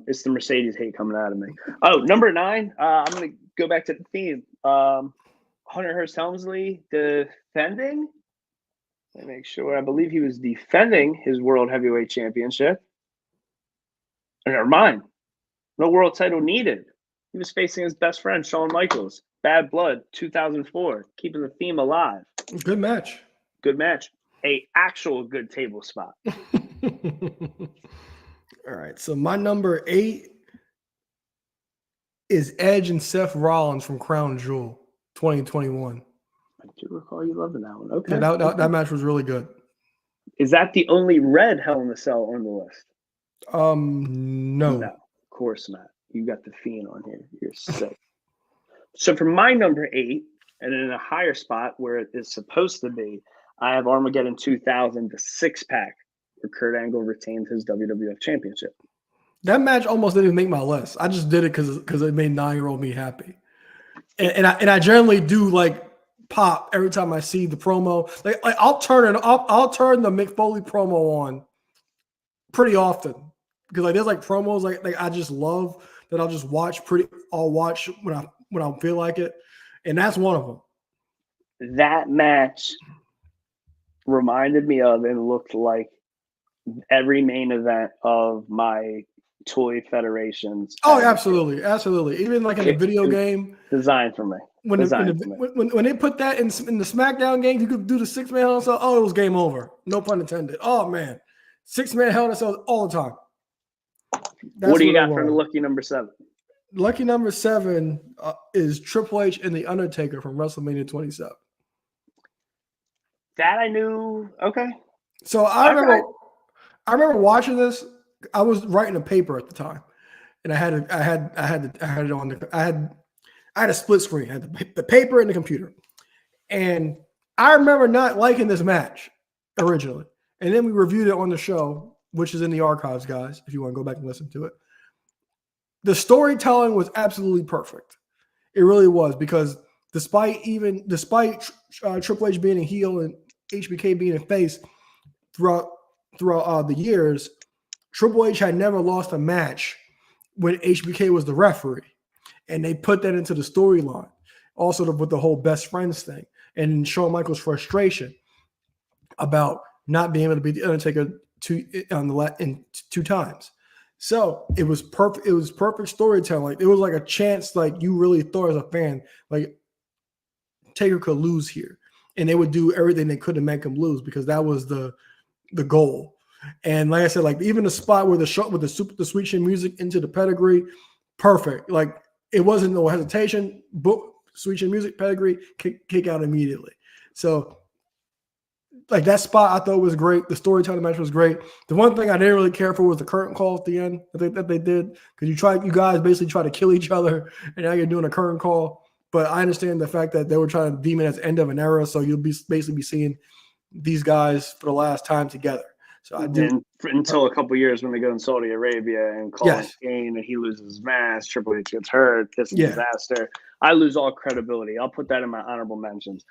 It's the Mercedes hate coming out of me. Oh, number 9. I'm going to go back to the theme. Hunter Hearst Helmsley defending Let me make sure. I believe he was defending his World Heavyweight Championship. Never mind. No world title needed. He was facing his best friend, Shawn Michaels. Bad Blood, 2004. Keeping the theme alive. Good match. Good match. A actual good table spot. All right. So my number 8 is Edge and Seth Rollins from Crown Jewel 2021. I do recall you loving that one. Okay. Yeah, that match was really good. Is that the only red Hell in a Cell on the list? No. No, of course not. You got the Fiend on here. You're sick. So for my number 8, and in a higher spot where it is supposed to be, I have Armageddon 2000, the 6-pack, where Kurt Angle retained his WWF Championship. That match almost didn't even make my list. I just did it because it made 9-year-old me happy, and I generally do like pop every time I see the promo. Like I'll turn the Mick Foley promo on pretty often because like there's like promos like I just love that I'll just watch I'll watch when I feel like it, and that's one of them. That match reminded me of and looked like every main event of my toy federations. Oh, absolutely. Even like in a video game, designed for me. When they put that in the SmackDown games, you could do the 6-man Hell in a Cell. Oh, it was game over. No pun intended. Oh man, 6-man Hell in a Cell all the time. What do you got for the lucky number 7? Lucky number 7 is Triple H and the Undertaker from WrestleMania 27. That I knew. Okay. So I remember watching this. I was writing a paper at the time, and I had it on. I had a split screen. I had the paper and the computer, and I remember not liking this match originally, and then we reviewed it on the show, which is in the archives, guys. If you want to go back and listen to it, the storytelling was absolutely perfect. It really was because despite Triple H being a heel and HBK being a face throughout the years, Triple H had never lost a match when HBK was the referee, and they put that into the storyline. Also, with the whole best friends thing and Shawn Michaels' frustration about not being able to beat the Undertaker two times. So it was perfect. It was perfect storytelling. Like it was like a chance. Like you really thought as a fan, like Taker could lose here, and they would do everything they could to make him lose because that was the goal. And like I said, like even the spot where the sweet chin music into the pedigree, perfect. Like it wasn't no hesitation. Book sweet chin music pedigree, kick out immediately. So like that spot I thought was great. The storytelling match was great. The one thing I didn't really care for was the curtain call at the end that they did because you guys basically try to kill each other, and now you're doing a curtain call. But I understand the fact that they were trying to deem it as end of an era, so you'll be basically be seeing these guys for the last time together. So I do until a couple years when they go in Saudi Arabia and call Kane and he loses his mask, Triple H gets hurt, this disaster. I lose all credibility. I'll put that in my honorable mentions.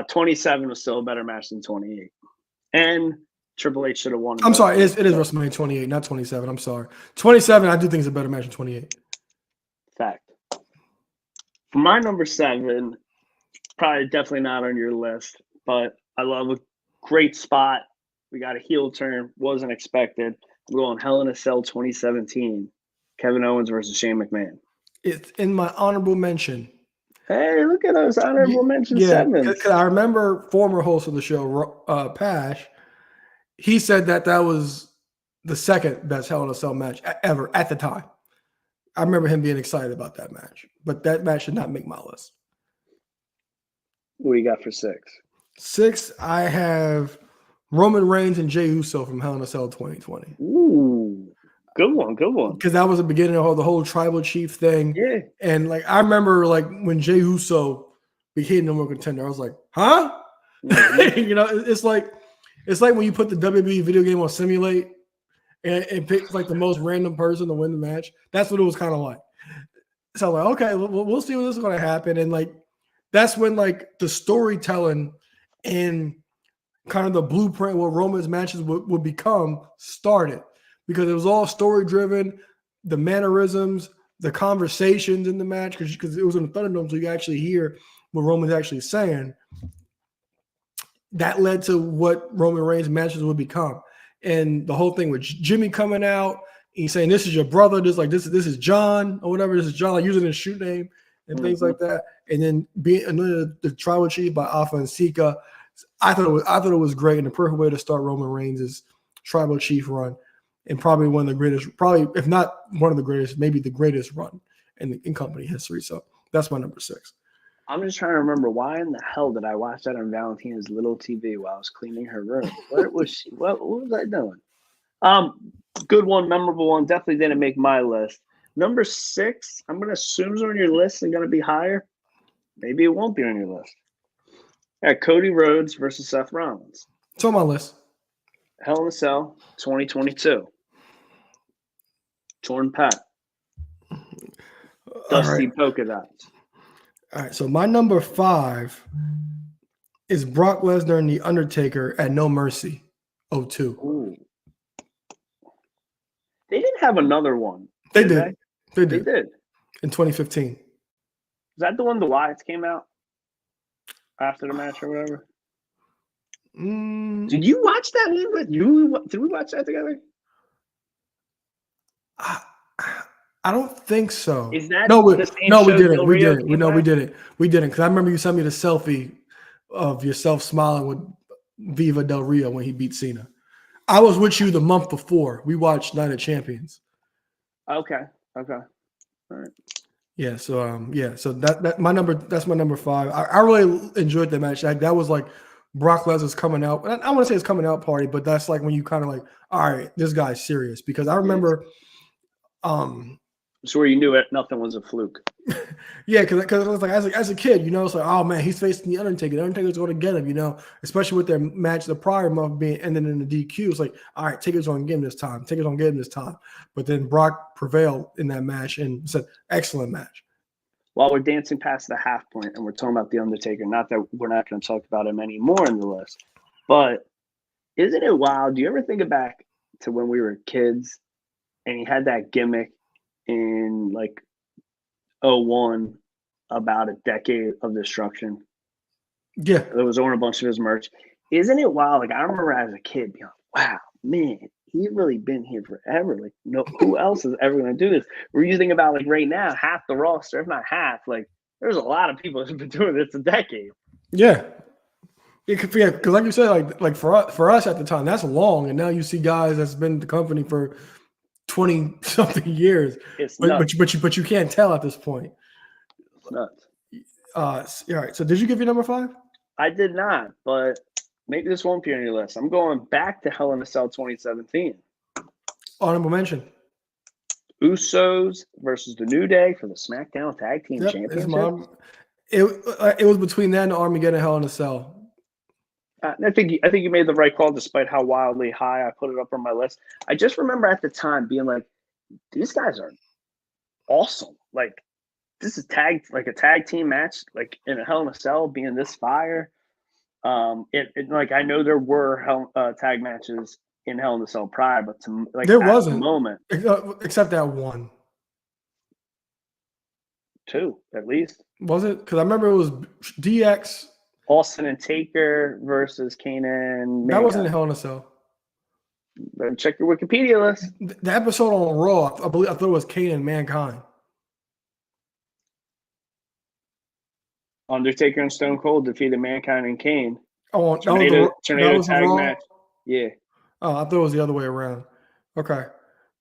27 was still a better match than 28, and Triple H should have won. I'm sorry, it is WrestleMania 28, not 27. I'm sorry, 27. I do think is a better match than 28. Fact. For my number 7, probably definitely not on your list, but I love a great spot. We got a heel turn. Wasn't expected. I'm going Hell in a Cell 2017. Kevin Owens versus Shane McMahon. It's in my honorable mention. Hey, look at those honorable mention sevens. I remember former host of the show, Pash. He said that was the second best Hell in a Cell match ever at the time. I remember him being excited about that match, but that match should not make my list. What do you got for 6? 6, I have Roman Reigns and Jey Uso from Hell in a Cell 2020. Ooh, good one. Because that was the beginning of the whole tribal chief thing. Yeah. And like I remember like when Jey Uso became number one contender, I was like, huh? Mm-hmm. It's like when you put the WWE video game on Simulate and pick like the most random person to win the match. That's what it was kind of like. So I'm like, okay, we'll see what this is going to happen. And like that's when like the storytelling and kind of the blueprint what Roman's matches would become started because it was all story driven, the mannerisms, the conversations in the match because it was in the Thunderdome, so you actually hear what Roman's actually saying. that led to what Roman Reigns matches would become. And the whole thing with Jimmy coming out, he's saying, "This is your brother." This is John or whatever. This is John, like using his shoot name and things like that. And then being the tribal chief by Alpha and Sika. I thought it was great, and the perfect way to start Roman Reigns' tribal chief run, and probably one of the greatest, probably if not one of the greatest, maybe the greatest run in company history. So that's my number 6. I'm just trying to remember why in the hell did I watch that on Valentina's little TV while I was cleaning her room? What was she? What was I doing? Good one, memorable one. Definitely didn't make my list. Number 6, I'm gonna assume is on your list and gonna be higher. Maybe it won't be on your list. Cody Rhodes versus Seth Rollins. It's on my list. Hell in a Cell, 2022. Torn Pat. Dusty Polka Dots. All right, so my number 5 is Brock Lesnar and The Undertaker at No Mercy 02. Ooh. They didn't have another one. They did. They did. In 2015. Is that the one the Wyatts came out after the match or whatever? Did you watch that one? Did we watch that together? I don't think so. Is that no? We show didn't. Del We Rio didn't. came No, out? we didn't. We didn't. Because I remember you sent me the selfie of yourself smiling with Viva Del Rio when he beat Cena. I was with you the month before. We watched Night of Champions. Okay. All right. Yeah. So So that's my number 5. I really enjoyed the match. That was like Brock Lesnar's coming out. I want to say it's coming out party, but that's like when you kind of like, all right, this guy's serious. Because I remember. So where you knew it, nothing was a fluke. Yeah, because it was like as a kid, it's like, oh man, he's facing the Undertaker. The Undertaker's going to get him, especially with their match the prior month being ended in the DQ. It's like, all right, Taker's going to get him this time. Taker's going to get him this time. But then Brock prevailed in that match and said, excellent match. While we're dancing past the half point and we're talking about the Undertaker, not that we're not going to talk about him anymore in the list, but isn't it wild? Do you ever think back to when we were kids and he had that gimmick in like 01 about a decade of destruction? Yeah. It was on a bunch of his merch. Isn't it wild? Like I remember as a kid being like, wow, man, he's really been here forever. Like, no, who else is ever going to do this? We're using about like right now, half the roster, if not half. Like there's a lot of people who've been doing this a decade. Yeah. Because like you said, like for us at the time, that's long. And now you see guys that's been in the company for 20 something years, It's but nuts. you can't tell at this point. It's nuts. All right. So did you give your number 5? I did not, but maybe this won't be on your list. I'm going back to Hell in a Cell 2017. Honorable mention. Usos versus the New Day for the SmackDown Tag Team Championship. It was between that and Armageddon Hell in a Cell. I think you made the right call, despite how wildly high I put it up on my list. I just remember at the time being like, "These guys are awesome! Like, this is a tag team match, like in a Hell in a Cell, being this fire." Like I know there were tag matches in Hell in a Cell prior, but There wasn't the moment, except that one. 2 at least. Was it? Because I remember it was DX. Austin and Taker versus Kane and That wasn't in Hell in a Cell. Check your Wikipedia list. The episode on Raw, I thought it was Kane and Mankind. Undertaker and Stone Cold defeated Mankind and Kane. Oh, Tornado that was tag Raw? match. Yeah. Oh, I thought it was the other way around. Okay.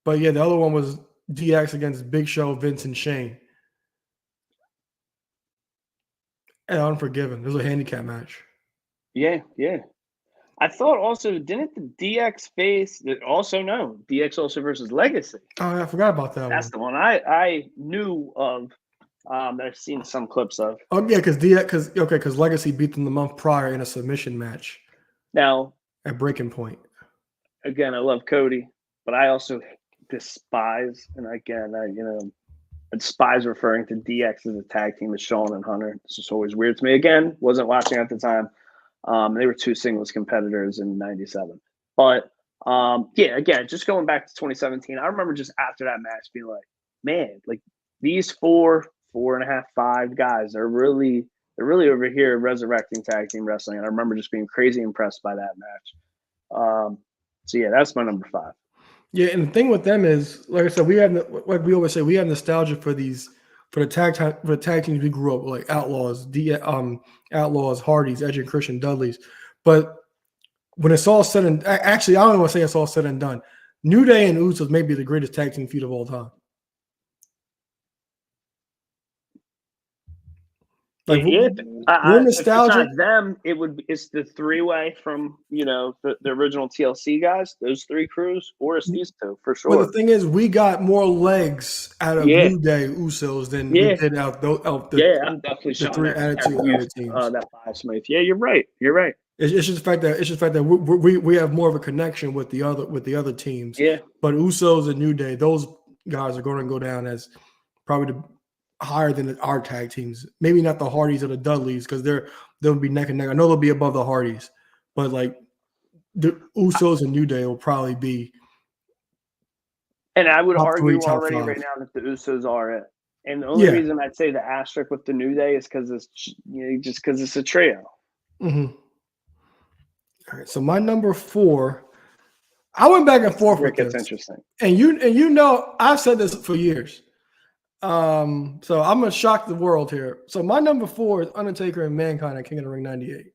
But yeah, the other one was DX against Big Show, Vince, and Shane. And Unforgiven. It was a handicap match. Yeah. I thought also, didn't the DX face also known? DX also versus Legacy. Oh, I forgot about that That's one. the one I knew of, that I've seen some clips of. Oh yeah, because Legacy beat them the month prior in a submission match Now, at Breaking Point. again, I love Cody, but I also despise, and again, I despise referring to DX as a tag team with Shawn and Hunter. It's just always weird to me. Again, wasn't watching at the time. They were 2 singles competitors in '97. But again, just going back to 2017, I remember just after that match being like, man, like these 4.5, 5 guys are really They're really over here resurrecting tag team wrestling, and I remember just being crazy impressed by that match. So yeah, that's my number 5. Yeah, and the thing with them is, like I said, like we always say, we have nostalgia for the tag teams we grew up with, like Outlaws, Hardys, Edge and Christian Dudleys. But when it's all said and actually, I don't want to say it's all said and done. New Day and Usos may be the greatest tag team feud of all time. Like we're If it's nostalgic. not them, it's the 3-way from the original TLC guys, those 3 crews, or it's these 2 for sure. But the thing is, we got more legs out of New Day Usos than we did out the I'm definitely the 3 Attitude Era teams. That 5 Smith. Yeah, you're right. It's just the fact that we have more of a connection with the other teams. Yeah. But Usos and New Day, those guys are going to go down as probably higher than our tag teams. Maybe not the Hardys or the Dudleys because they'll be neck and neck. I know they'll be above the Hardys, but like the Usos and New Day will probably be. And I would top argue 3, top already 5. right now that the Usos are it. And the only reason I'd say the asterisk with the New Day is because it's just because it's a trio. Mm-hmm. All right, so my number 4, I went back and forth with this. It's interesting. And you know, I've said this for years. So I'm gonna shock the world here. So my number 4 is Undertaker and Mankind at King of the Ring '98.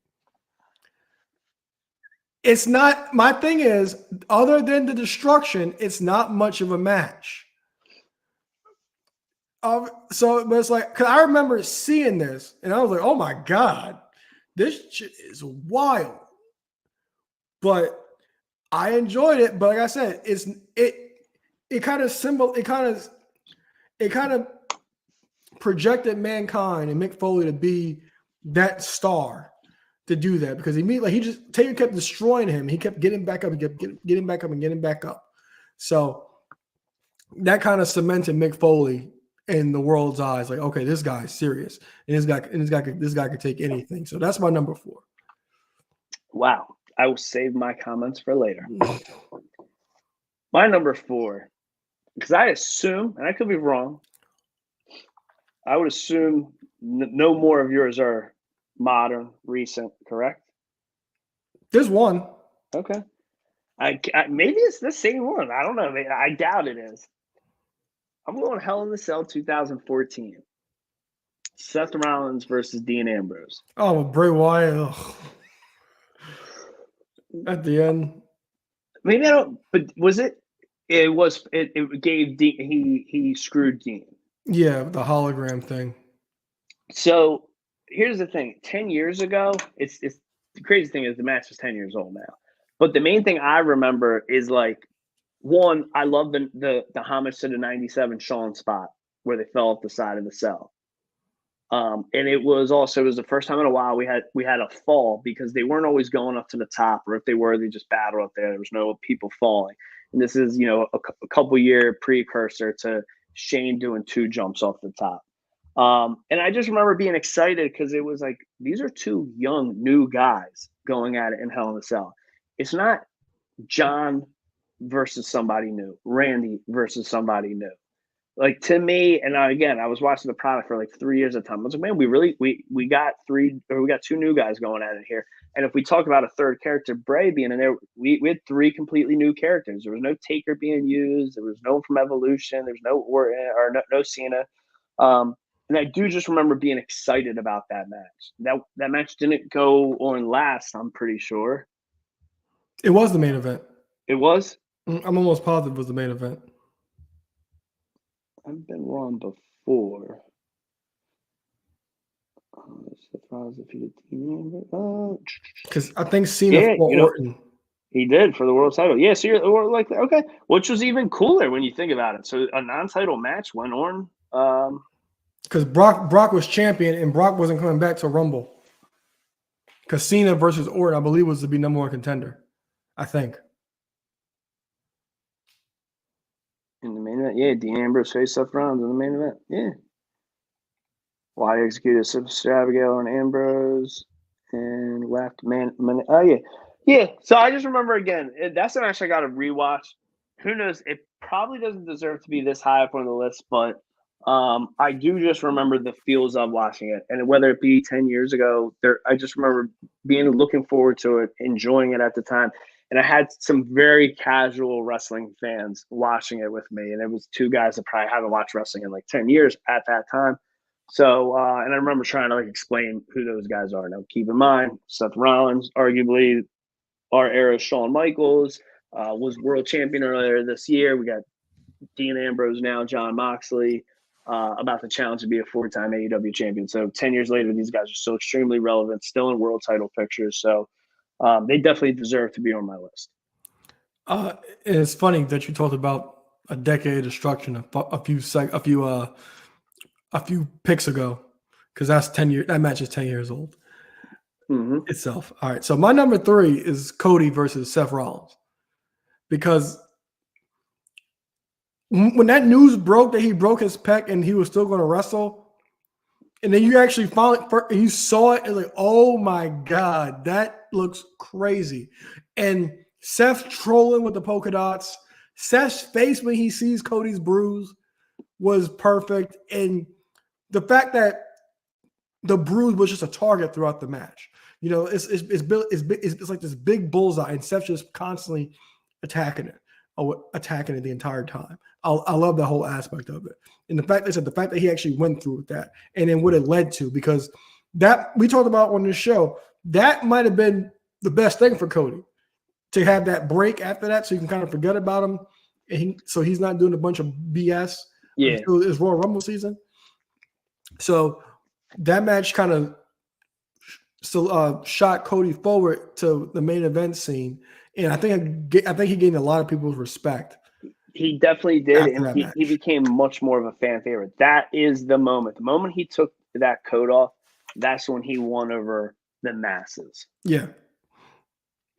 It's not, my thing is, other than the destruction, it's not much of a match. But it's like, cause I remember seeing this and I was like, oh my God, this shit is wild. But I enjoyed it. But like I said, it kind of projected Mankind and Mick Foley to be that star to do that because Taker kept destroying him. He kept getting back up and getting back up and getting back up. So that kind of cemented Mick Foley in the world's eyes. Like, okay, this guy's serious, and this guy could take anything. So that's my number 4. Wow, I will save my comments for later. My number 4, because I assume, and I could be wrong, I would assume no more of yours are modern, recent, correct? There's one. Okay. Maybe it's the same one. I don't know. I doubt it is. I'm going Hell in the Cell 2014. Seth Rollins versus Dean Ambrose. Oh, Bray Wyatt. Ugh. At the end. Maybe I don't, but was it? It gave Dean, he screwed Dean. Yeah, the hologram thing. So here's the thing: 10 years ago, it's the crazy thing is the match is 10 years old now. But the main thing I remember is like, one, I love the homage to the '97 Shawn spot where they fell off the side of the cell. And it was the first time in a while we had a fall because they weren't always going up to the top, or if they were, they just battled up there. There was no people falling. And this is a couple year precursor to Shane doing 2 jumps off the top. And I just remember being excited because it was like, these are 2 young, new guys going at it in Hell in a Cell. It's not John versus somebody new, Randy versus somebody new. Like, to me, and again, I was watching the product for like 3 years at a time. I was like, man, we got 2 new guys going at it here. And if we talk about a third character, Bray being in there, we had 3 completely new characters. There was no Taker being used. There was no one from Evolution. There's no Orton or no Cena. And I do just remember being excited about that match. That match didn't go on last, I'm pretty sure. It was the main event. It was? I'm almost positive it was the main event. I've been wrong before. Because I think Cena fought Orton. He did for the world title. Yeah, so you're like, okay, which was even cooler when you think about it. So a non-title match went on. Because Brock was champion and Brock wasn't coming back to Rumble. Because Cena versus Orton, I believe, was to be number 1 contender. I think. In the main event, yeah, Dean Ambrose faced Seth Rollins in the main event, yeah. Wyatt executed Sister Abigail and Ambrose and whacked yeah. So I just remember again, that's an match I got to rewatch. Who knows? It probably doesn't deserve to be this high up on the list, but I do just remember the feels of watching it, and whether it be 10 years ago, I just remember looking forward to it, enjoying it at the time. And I had some very casual wrestling fans watching it with me, and it was two guys that probably haven't watched wrestling in like 10 years at that time. So, and I remember trying to like explain who those guys are. Now, keep in mind, Seth Rollins, arguably our era Shawn Michaels, was world champion earlier this year. We got Dean Ambrose now, John Moxley, about to challenge to be a four-time AEW champion. So 10 years later, these guys are still extremely relevant, still in world title pictures. So they definitely deserve to be on my list. It's funny that you talked about a decade of destruction a few picks ago, because that's 10 years. That match is 10 years old itself. All right, so my number 3 is Cody versus Seth Rollins, because when that news broke that he broke his pec and he was still going to wrestle, and then you actually you saw it and like, oh my God, that looks crazy. And Seth trolling with the polka dots, Seth's face when he sees Cody's bruise was perfect. And the fact that the bruise was just a target throughout the match, you know, it's like this big bullseye, and Seth just constantly attacking it the entire time. I love the whole aspect of it, and the fact that he actually went through with that, and then what it led to, because that we talked about on this show, that might have been the best thing for Cody, to have that break after that, so you can kind of forget about him, and so he's not doing a bunch of BS until his Royal Rumble season. So that match kind of still shot Cody forward to the main event scene, and I think he gained a lot of people's respect. He definitely did, and he became much more of a fan favorite. That is the moment. The moment he took that coat off, that's when he won over the masses. Yeah,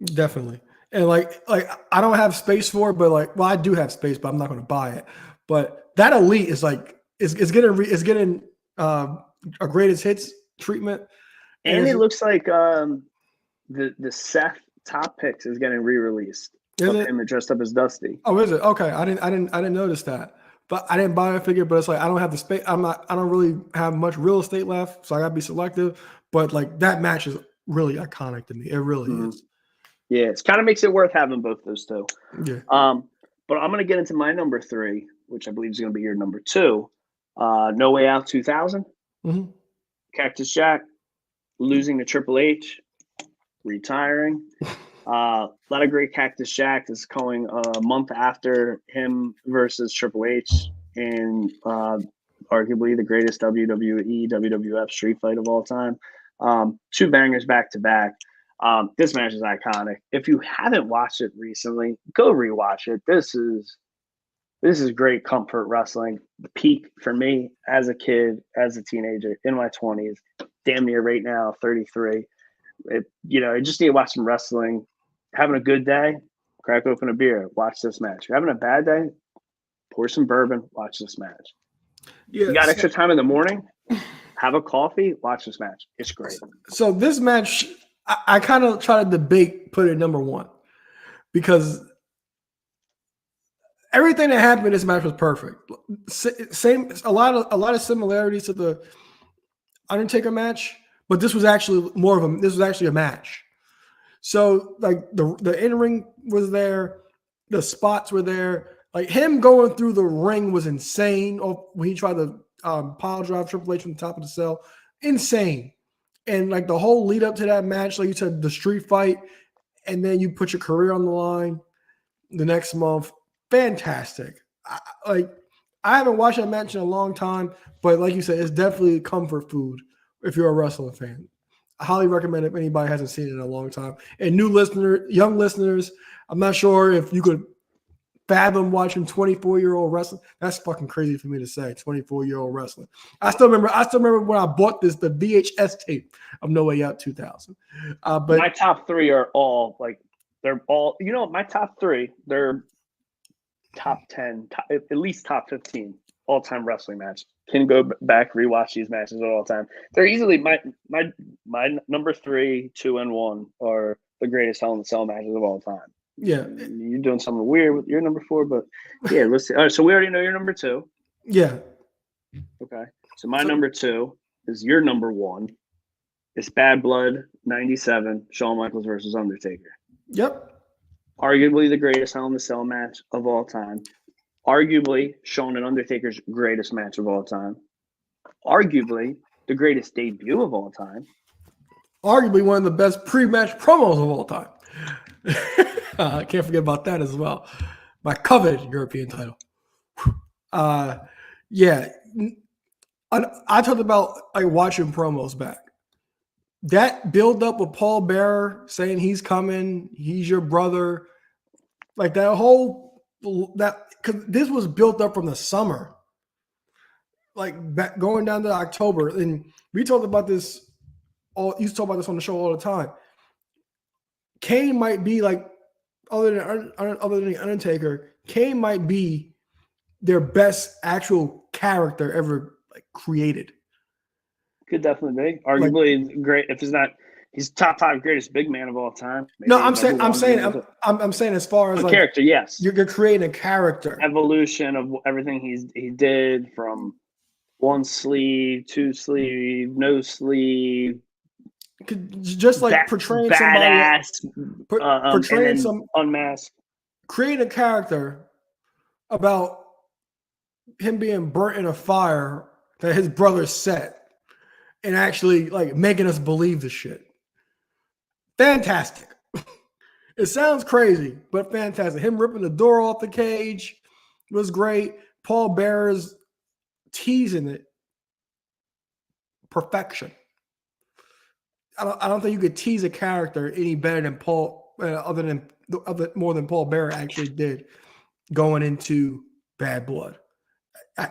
definitely. And like I don't have space for it, but I do have space, but I'm not going to buy it. But that Elite is getting a greatest hits treatment, and it looks like the Seth top picks is getting re-released. Him dressed up as Dusty. Oh, is it? Okay, I didn't notice that, but I didn't buy a figure. But it's like I don't have the space. I don't really have much real estate left, so I gotta be selective. But like that match is really iconic to me. It really is. Yeah, it kind of makes it worth having both those two. Yeah. But I'm gonna get into my number 3, which I believe is gonna be your number 2. No Way Out 2000. Mm-hmm. Cactus Jack losing to Triple H, retiring. A lot of great Cactus Jack. Is going a month after him versus Triple H in arguably the greatest WWE, WWF street fight of all time. 2 bangers back to back. This match is iconic. If you haven't watched it recently, go rewatch it. This is great comfort wrestling. The peak for me as a kid, as a teenager, in my 20s, damn near right now, 33. I just need to watch some wrestling. Having a good day, crack open a beer, watch this match. You're having a bad day, pour some bourbon, watch this match. Yeah, you got extra time in the morning, have a coffee, watch this match. It's great. So this match, I kind of try to debate put it number 1, because everything that happened in this match was perfect. A lot of similarities to the Undertaker match, but this was actually a match. So like the in-ring was there, the spots were there. Like him going through the ring was insane. When he tried to pile drive Triple H from the top of the cell, insane. And like the whole lead up to that match, like you said, the street fight, and then you put your career on the line the next month. Fantastic. I haven't watched that match in a long time, but like you said, it's definitely comfort food if you're a wrestling fan. I highly recommend it if anybody hasn't seen it in a long time. And young listeners, I'm not sure if you could fathom watching 24-year-old wrestling. That's fucking crazy for me to say, 24-year-old wrestling. I still remember when I bought the VHS tape of No Way Out 2000. But my top 3 are all they're all, my top 3, they're top 10, at least top 15 all-time wrestling match. Can go back, rewatch these matches all the time. They're easily my number 3, 2, and 1 are the greatest Hell in a Cell matches of all time. Yeah, you're doing something weird with your number 4, but yeah, let's see. All right, so we already know your number 2. Yeah, Okay. So my number 2 is your number 1. It's Bad Blood 97, Shawn Michaels versus Undertaker. Yep. Arguably the greatest Hell in a Cell match of all time. Arguably Shawn and Undertaker's greatest match of all time. Arguably the greatest debut of all time. Arguably one of the best pre-match promos of all time. I can't forget about that as well. My coveted European title. Yeah. I talked about like watching promos back. That build up with Paul Bearer saying he's coming, he's your brother, like that whole because this was built up from the summer, like back going down to October, and we talked about this. Used to talk about this on the show all the time. Kane might be like other than the Undertaker, Kane might be their best actual character ever like created. Could definitely be. Arguably great. If he's top 5 greatest big man of all time. No, I'm saying as far as like character, yes. You're creating a character. Evolution of everything he did from 1 sleeve, 2 sleeve, no sleeve. Just like portraying badass, somebody, portraying some unmasked. Create a character about him being burnt in a fire that his brother set. And actually, like, making us believe the shit. Fantastic. It sounds crazy, but fantastic. Him ripping the door off the cage was great. Paul Bearer's teasing it. Perfection. I don't think you could tease a character any better than Paul, more than Paul Bearer actually did going into Bad Blood.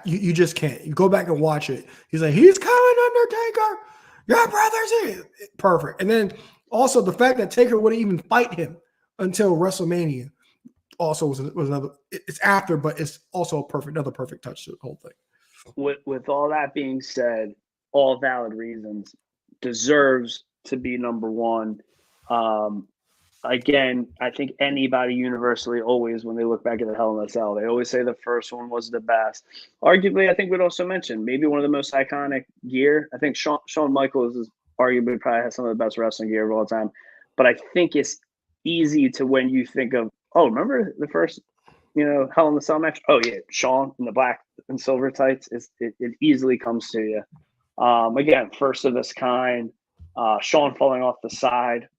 You just can't. You go back and watch it. He's like, he's coming, Undertaker. Your brother's in. Perfect. And then also the fact that Taker wouldn't even fight him until WrestleMania also was another. It's after, but it's also another perfect touch to the whole thing. With all that being said, all valid reasons, deserves to be number 1. Again, I think anybody universally always, when they look back at the Hell in a Cell, they always say the first one was the best. Arguably, I think we'd also mention maybe one of the most iconic gear. I think Shawn Michaels is arguably probably has some of the best wrestling gear of all time. But I think it's easy to, when you think of, oh, remember the first, Hell in a Cell match? Oh yeah, Shawn in the black and silver tights. It easily comes to you. Again, first of its kind. Shawn falling off the side.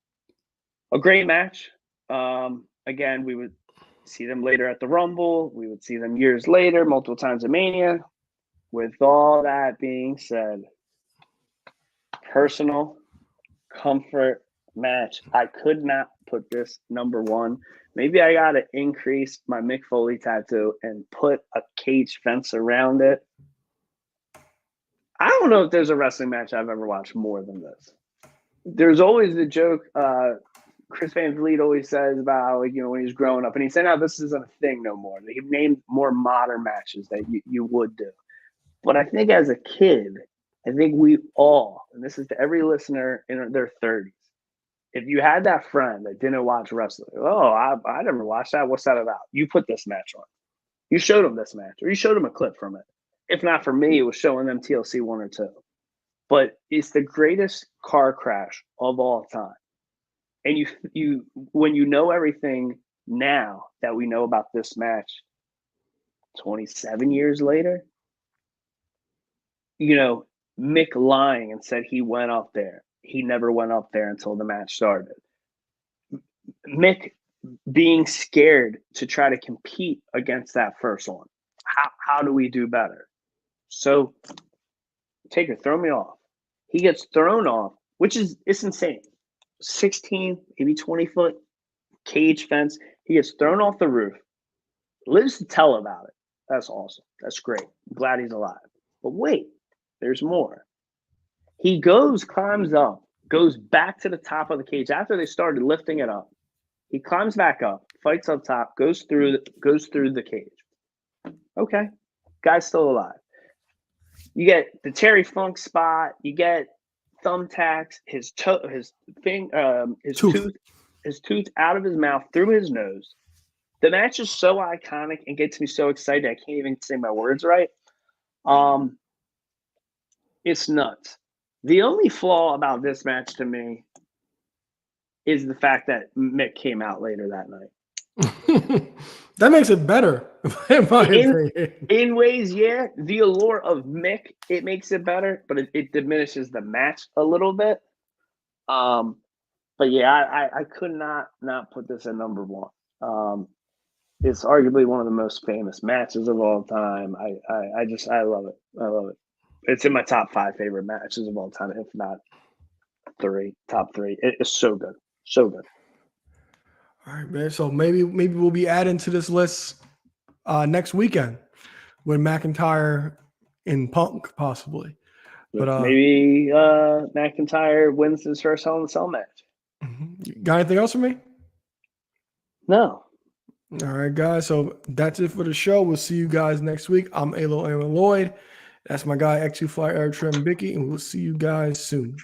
A great match. Again, we would see them later at the Rumble. We would see them years later, multiple times at Mania. With all that being said, personal comfort match. I could not put this number 1. Maybe I got to increase my Mick Foley tattoo and put a cage fence around it. I don't know if there's a wrestling match I've ever watched more than this. There's always the joke Chris Van Vliet always says about, like, when he's growing up, and he said, "Now this isn't a thing no more." He named more modern matches that you would do. But I think as a kid, I think we all, and this is to every listener in their 30s, if you had that friend that didn't watch wrestling, I never watched that. What's that about? You put this match on. You showed them this match, or you showed them a clip from it. If not for me, it was showing them TLC 1 or 2. But it's the greatest car crash of all time. And you when you know everything now that we know about this match, 27 years later, Mick lying and said he went up there. He never went up there until the match started. Mick being scared to try to compete against that first one. How do we do better? So, Taker, throw me off. He gets thrown off, it's insane. 16, maybe 20-foot cage fence. He gets thrown off the roof. Lives to tell about it. That's awesome. That's great. I'm glad he's alive. But wait, there's more. He climbs up, goes back to the top of the cage after they started lifting it up. He climbs back up, fights up top, goes through the cage. Okay, guy's still alive. You get the Terry Funk spot. You get thumbtacks, his tooth out of his mouth through his nose. The match is so iconic and gets me so excited I can't even say my words right. It's nuts. The only flaw about this match to me is the fact that Mick came out later that night. That makes it better, in my opinion. In ways, yeah. The allure of Mick, it makes it better, but it diminishes the match a little bit. But yeah, I could not put this at number one. It's arguably one of the most famous matches of all time. I love it. I love it. It's in my top 5 favorite matches of all time, if not top three. It's so good. So good. All right, man. So maybe we'll be adding to this list next weekend with McIntyre and Punk possibly. But maybe McIntyre wins his first Hell in a Cell match. Got anything else for me? No. All right, guys. So that's it for the show. We'll see you guys next week. I'm Alo Aaron Lloyd. That's my guy, X2 Fly Eric Trim Bicky, and we'll see you guys soon.